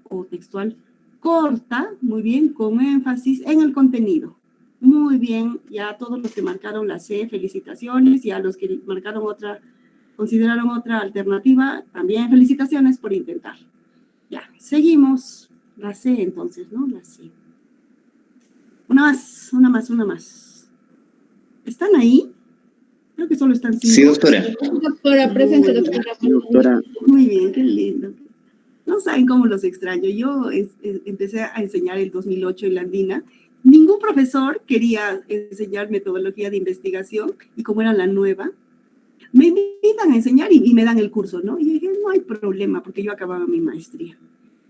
o textual corta, muy bien, con énfasis en el contenido. Muy bien, ya a todos los que marcaron la C, felicitaciones, y a los que marcaron consideraron otra alternativa, también felicitaciones por intentar. Ya, seguimos. La C entonces, ¿no? La C. Una más. ¿Están ahí? Creo que solo están 5. Sí, doctora. Doctora, presente, doctora. Sí, doctora. Muy bien, qué lindo. No saben cómo los extraño. Yo empecé a enseñar en 2008 en la Andina. Ningún profesor quería enseñar metodología de investigación, y como era la nueva, me invitan a enseñar y me dan el curso, ¿no? Y dije, no hay problema, porque yo acababa mi maestría.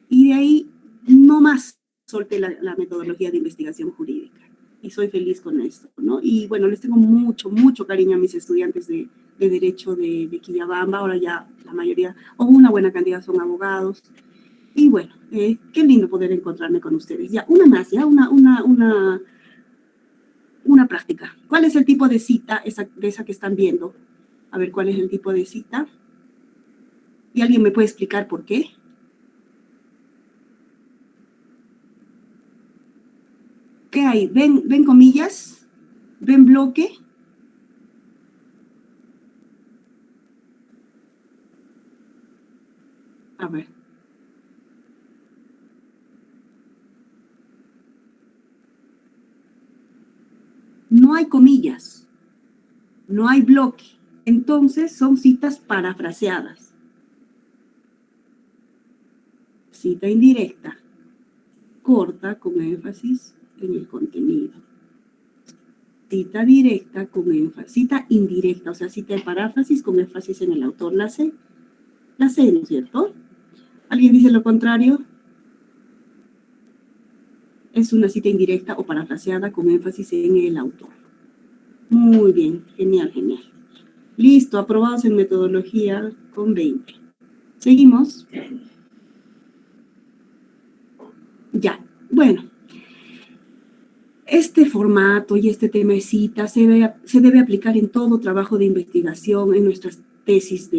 Y de ahí, no más solté la metodología de investigación jurídica. Y soy feliz con esto, ¿no? Y bueno, les tengo mucho cariño a mis estudiantes de Derecho de Quillabamba. Ahora ya la mayoría, o una buena cantidad, son abogados. Y bueno, qué lindo poder encontrarme con ustedes. Ya, una más, ya, una práctica. ¿Cuál es el tipo de cita de esa que están viendo? A ver, ¿cuál es el tipo de cita? ¿Y alguien me puede explicar por qué? ¿Qué hay? ¿Ven comillas? ¿Ven bloque? A ver. No hay comillas. No hay bloque. Entonces son citas parafraseadas. Cita indirecta. Corta con énfasis en el contenido. Cita directa con énfasis. Cita indirecta, o sea, cita de paráfrasis con énfasis en el autor. La C, ¿no es cierto? ¿Alguien dice lo contrario? Es una cita indirecta o parafraseada con énfasis en el autor. Muy bien, genial. Listo, aprobados en metodología con 20. ¿Seguimos? Ya, bueno. Este formato y este tema de cita se debe aplicar en todo trabajo de investigación, en nuestras tesis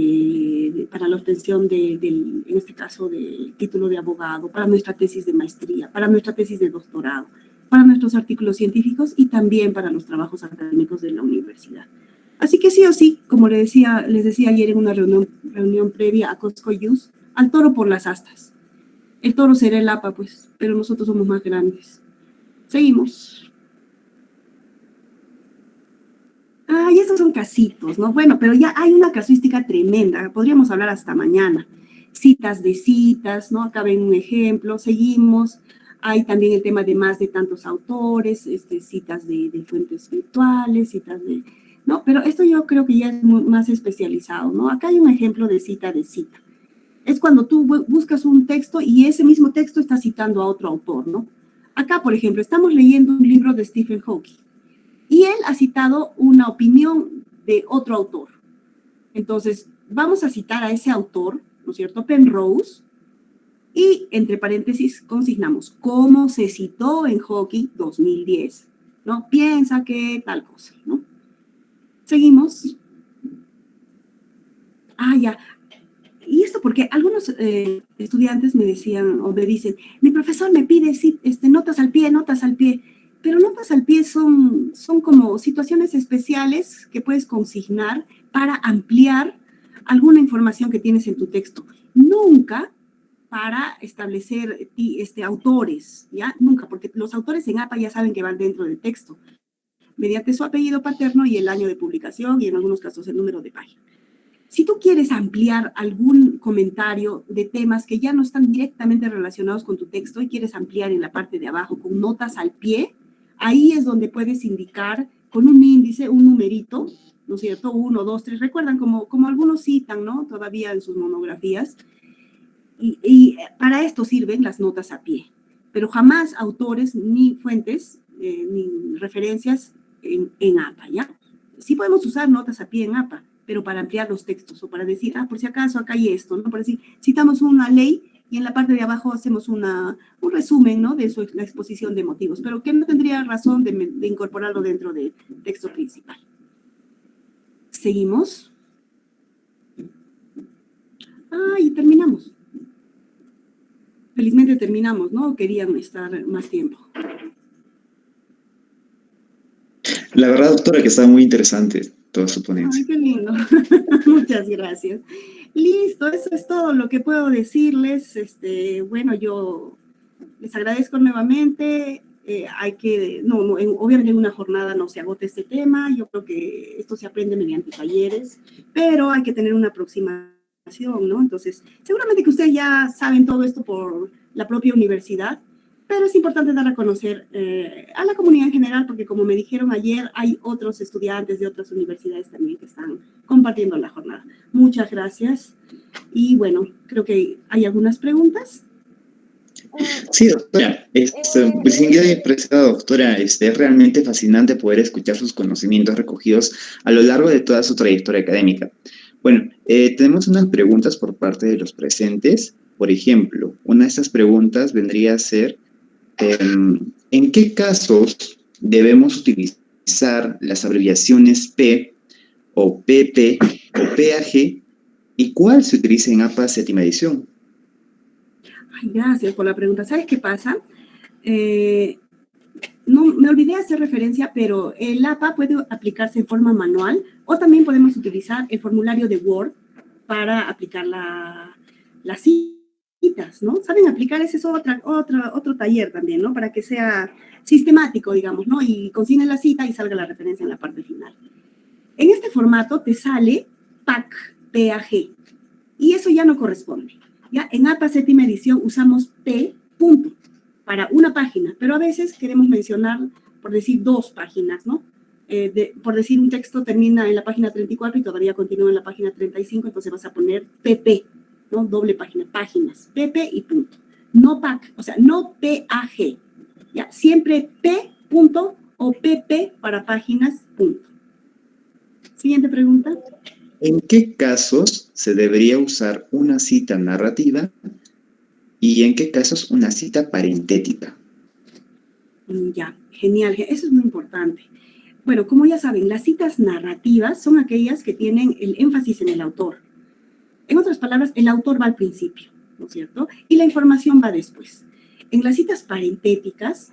para la obtención en este caso, del título de abogado, para nuestra tesis de maestría, para nuestra tesis de doctorado, para nuestros artículos científicos y también para los trabajos académicos de la universidad. Así que sí o sí, como les decía ayer en una reunión previa a Costco Youth, al toro por las astas. El toro será el APA, pues, pero nosotros somos más grandes. Seguimos. Y estos son casitos, ¿no? Bueno, pero ya hay una casuística tremenda, podríamos hablar hasta mañana. Citas de citas, ¿no? Acá ven un ejemplo, seguimos. Hay también el tema de más de tantos autores, citas de fuentes virtuales, citas de... ¿no? Pero esto yo creo que ya es más especializado, ¿no? Acá hay un ejemplo de cita de cita. Es cuando tú buscas un texto y ese mismo texto está citando a otro autor, ¿no? Acá, por ejemplo, estamos leyendo un libro de Stephen Hawking y él ha citado una opinión de otro autor. Entonces, vamos a citar a ese autor, ¿no es cierto? Penrose, y entre paréntesis consignamos cómo se citó en Hawking 2010, ¿no? Piensa que tal cosa, ¿no? Seguimos. Ya. Y esto porque algunos estudiantes me decían o me dicen, mi profesor me pide notas al pie, pero notas al pie son como situaciones especiales que puedes consignar para ampliar alguna información que tienes en tu texto. Nunca para establecer autores, ¿ya? Nunca, porque los autores en APA ya saben que van dentro del texto, mediante su apellido paterno y el año de publicación y en algunos casos el número de página. Si tú quieres ampliar algún comentario de temas que ya no están directamente relacionados con tu texto y quieres ampliar en la parte de abajo con notas al pie, ahí es donde puedes indicar con un índice, un numerito, ¿no es cierto? 1, 2, 3, recuerdan como algunos citan, ¿no? Todavía en sus monografías. Y para esto sirven las notas a pie, pero jamás autores ni fuentes ni referencias en APA, ¿ya? Sí podemos usar notas a pie en APA, pero para ampliar los textos o para decir, por si acaso acá hay esto, ¿no? Por decir, citamos una ley y en la parte de abajo hacemos un resumen, ¿no? De la exposición de motivos, pero que no tendría razón de incorporarlo dentro del texto principal. Seguimos. Y terminamos. Felizmente terminamos, ¿no? Querían estar más tiempo. La verdad, doctora, que está muy interesante toda su ponencia. Ay, qué lindo. Muchas gracias. Listo, eso es todo lo que puedo decirles. Bueno, yo les agradezco nuevamente. Obviamente en una jornada no se agota este tema. Yo creo que esto se aprende mediante talleres, pero hay que tener una aproximación, ¿no? Entonces, seguramente que ustedes ya saben todo esto por la propia universidad, pero es importante dar a conocer a la comunidad en general, porque como me dijeron ayer, hay otros estudiantes de otras universidades también que están compartiendo la jornada. Muchas gracias. Y bueno, creo que hay algunas preguntas. Sí, doctora. Pues sin duda impresiona, doctora. Es realmente fascinante poder escuchar sus conocimientos recogidos a lo largo de toda su trayectoria académica. Bueno, tenemos unas preguntas por parte de los presentes. Por ejemplo, una de estas preguntas vendría a ser, ¿en qué casos debemos utilizar las abreviaciones P o PP o PAG y cuál se utiliza en APA séptima edición? Gracias por la pregunta. ¿Sabes qué pasa? No, me olvidé hacer referencia, pero el APA puede aplicarse en forma manual o también podemos utilizar el formulario de Word para aplicar las citas, ¿no? ¿Saben aplicar? Ese es otro taller también, ¿no? Para que sea sistemático, digamos, ¿no? Y consignen la cita y salga la referencia en la parte final. En este formato te sale PAG, PAG, y eso ya no corresponde. ¿Ya? En APA séptima edición usamos P, punto, para una página, pero a veces queremos mencionar, por decir, 2 páginas, ¿no? Por decir, un texto termina en la página 34 y todavía continúa en la página 35, entonces vas a poner PP, ¿no? Doble página, páginas, PP y punto. No PAG, o sea, no PAG, ¿ya? Siempre P, punto, o PP para páginas, punto. Siguiente pregunta. ¿En qué casos se debería usar una cita narrativa y en qué casos una cita parentética? Ya, genial, eso es muy importante. Bueno, como ya saben, las citas narrativas son aquellas que tienen el énfasis en el autor. En otras palabras, el autor va al principio, ¿no es cierto? Y la información va después. En las citas parentéticas,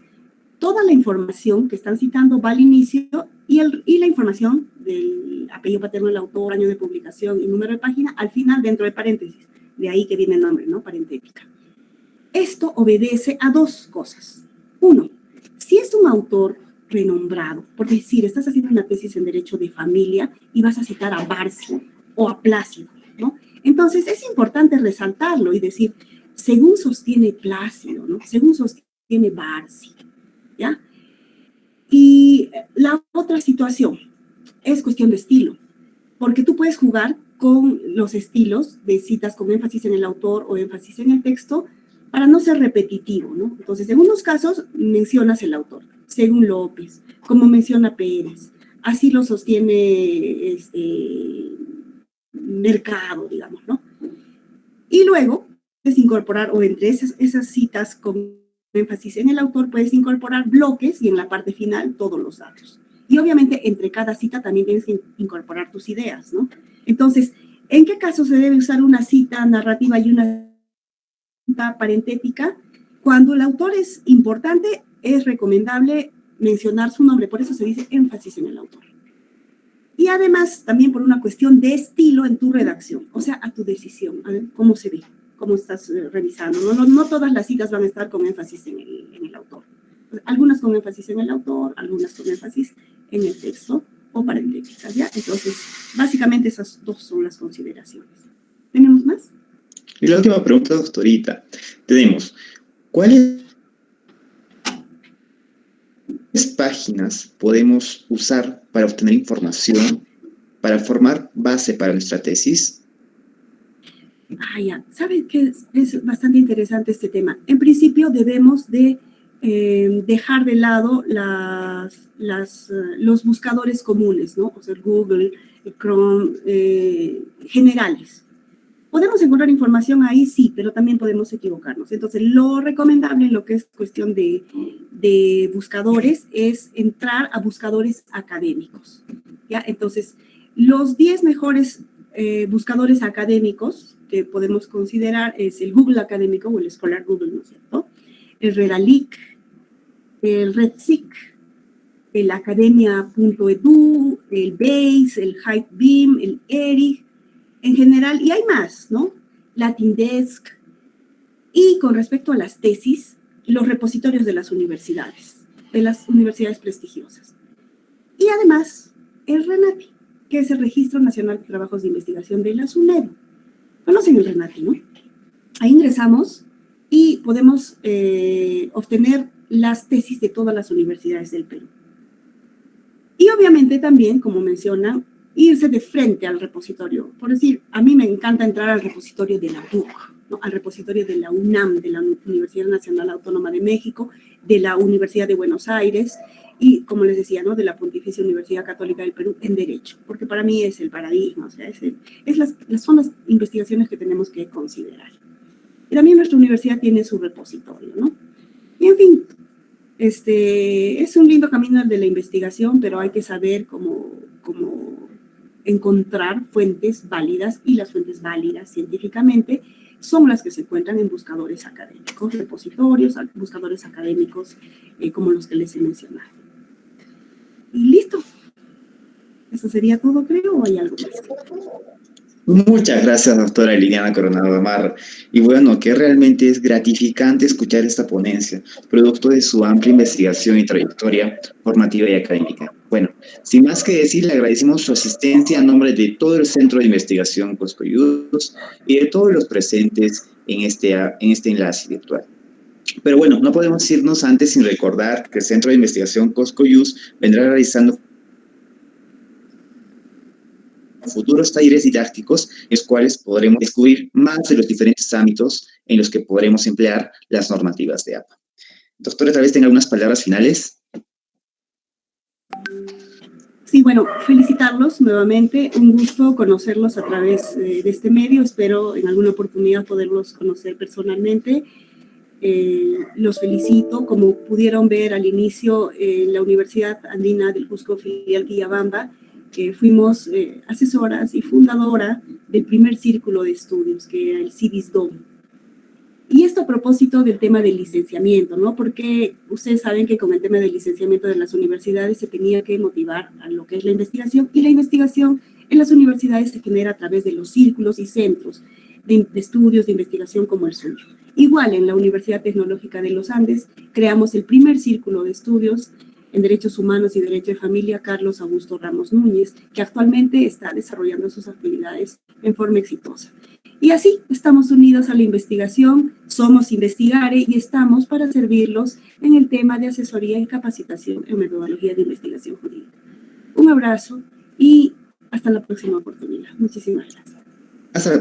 toda la información que están citando va al inicio y la información del apellido paterno del autor, año de publicación y número de página al final dentro de paréntesis. De ahí que viene el nombre, ¿no? Parentética. Esto obedece a dos cosas. Uno, si es un autor renombrado, por decir, estás haciendo una tesis en Derecho de Familia y vas a citar a Barsi o a Plácido, ¿no? Entonces es importante resaltarlo y decir, según sostiene Plácido, ¿no? Según sostiene Barsi, ¿ya? Y la otra situación es cuestión de estilo, porque tú puedes jugar con los estilos de citas con énfasis en el autor o énfasis en el texto para no ser repetitivo, ¿no? Entonces, en unos casos mencionas el autor, según López, como menciona Pérez, así lo sostiene Mercado, digamos, ¿no? Y luego puedes incorporar, o entre esas citas con énfasis en el autor, puedes incorporar bloques y en la parte final todos los datos. Y obviamente entre cada cita también tienes que incorporar tus ideas, ¿no? Entonces, ¿en qué caso se debe usar una cita narrativa y una cita parentética? Cuando el autor es importante, es recomendable mencionar su nombre, por eso se dice énfasis en el autor. Y además, también por una cuestión de estilo en tu redacción, o sea, a tu decisión, a ver cómo se ve, cómo estás revisando. No todas las citas van a estar con énfasis en el autor. Algunas con énfasis en el autor, algunas con énfasis en el texto o parentéticas, ¿ya? Entonces, básicamente esas dos son las consideraciones. ¿Tenemos más? Y la última pregunta, doctorita. Tenemos, ¿cuáles páginas podemos usar para obtener información, para formar base para nuestra tesis? Ya. ¿Saben qué? Es bastante interesante este tema. En principio debemos de dejar de lado los buscadores comunes, ¿no? O sea, el Google, el Chrome, generales. ¿Podemos encontrar información ahí? Sí, pero también podemos equivocarnos. Entonces, lo recomendable en lo que es cuestión de buscadores es entrar a buscadores académicos, ¿ya? Entonces, los 10 mejores buscadores académicos que podemos considerar es el Google académico o el Scholar Google, ¿no es cierto? El Redalic, el RedSeek, el academia.edu, el BASE, el HypeBeam, el ERIC, en general, y hay más, ¿no? LatinDesk. Y con respecto a las tesis, los repositorios de las universidades prestigiosas. Y además, el RENATI, que es el Registro Nacional de Trabajos de Investigación de la SUNEDU. Conocen el RENATI, ¿no? Ahí ingresamos y podemos obtener las tesis de todas las universidades del Perú. Y obviamente también, como mencionan, irse de frente al repositorio. Por decir, a mí me encanta entrar al repositorio de la UC, ¿no? Al repositorio de la UNAM, de la Universidad Nacional Autónoma de México, de la Universidad de Buenos Aires y, como les decía, ¿no? De la Pontificia Universidad Católica del Perú en Derecho, porque para mí es el paradigma, o sea, son las investigaciones que tenemos que considerar. Y también nuestra universidad tiene su repositorio, ¿no? Y en fin, es un lindo camino el de la investigación, pero hay que saber cómo encontrar fuentes válidas, y las fuentes válidas científicamente son las que se encuentran en buscadores académicos, repositorios, buscadores académicos como los que les he mencionado. Y listo. Eso sería todo, creo, ¿o hay algo más? Muchas gracias, doctora Liliana Coronado Gamarra. Y bueno, que realmente es gratificante escuchar esta ponencia, producto de su amplia investigación y trayectoria formativa y académica. Bueno, sin más que decir, le agradecemos su asistencia a nombre de todo el Centro de Investigación Coscoyús y de todos los presentes en este enlace virtual. Pero bueno, no podemos irnos antes sin recordar que el Centro de Investigación Coscoyús vendrá realizando futuros talleres didácticos, en los cuales podremos descubrir más de los diferentes ámbitos en los que podremos emplear las normativas de APA. Doctora, tal vez tenga algunas palabras finales. Sí, bueno, felicitarlos nuevamente. Un gusto conocerlos a través de este medio. Espero en alguna oportunidad poderlos conocer personalmente. Los felicito. Como pudieron ver al inicio, en la Universidad Andina del Cusco, filial Quillabamba, fuimos asesoras y fundadora del primer círculo de estudios, que era el CIDIS-DOM. Y esto a propósito del tema del licenciamiento, ¿no? Porque ustedes saben que con el tema del licenciamiento de las universidades se tenía que motivar a lo que es la investigación, y la investigación en las universidades se genera a través de los círculos y centros de estudios, de investigación como el suyo. Igual, en la Universidad Tecnológica de los Andes creamos el primer círculo de estudios en Derechos Humanos y Derecho de Familia, Carlos Augusto Ramos Núñez, que actualmente está desarrollando sus actividades en forma exitosa. Y así estamos unidos a la investigación, somos Investigare y estamos para servirlos en el tema de asesoría y capacitación en metodología de investigación jurídica. Un abrazo y hasta la próxima oportunidad. Muchísimas gracias. Hasta la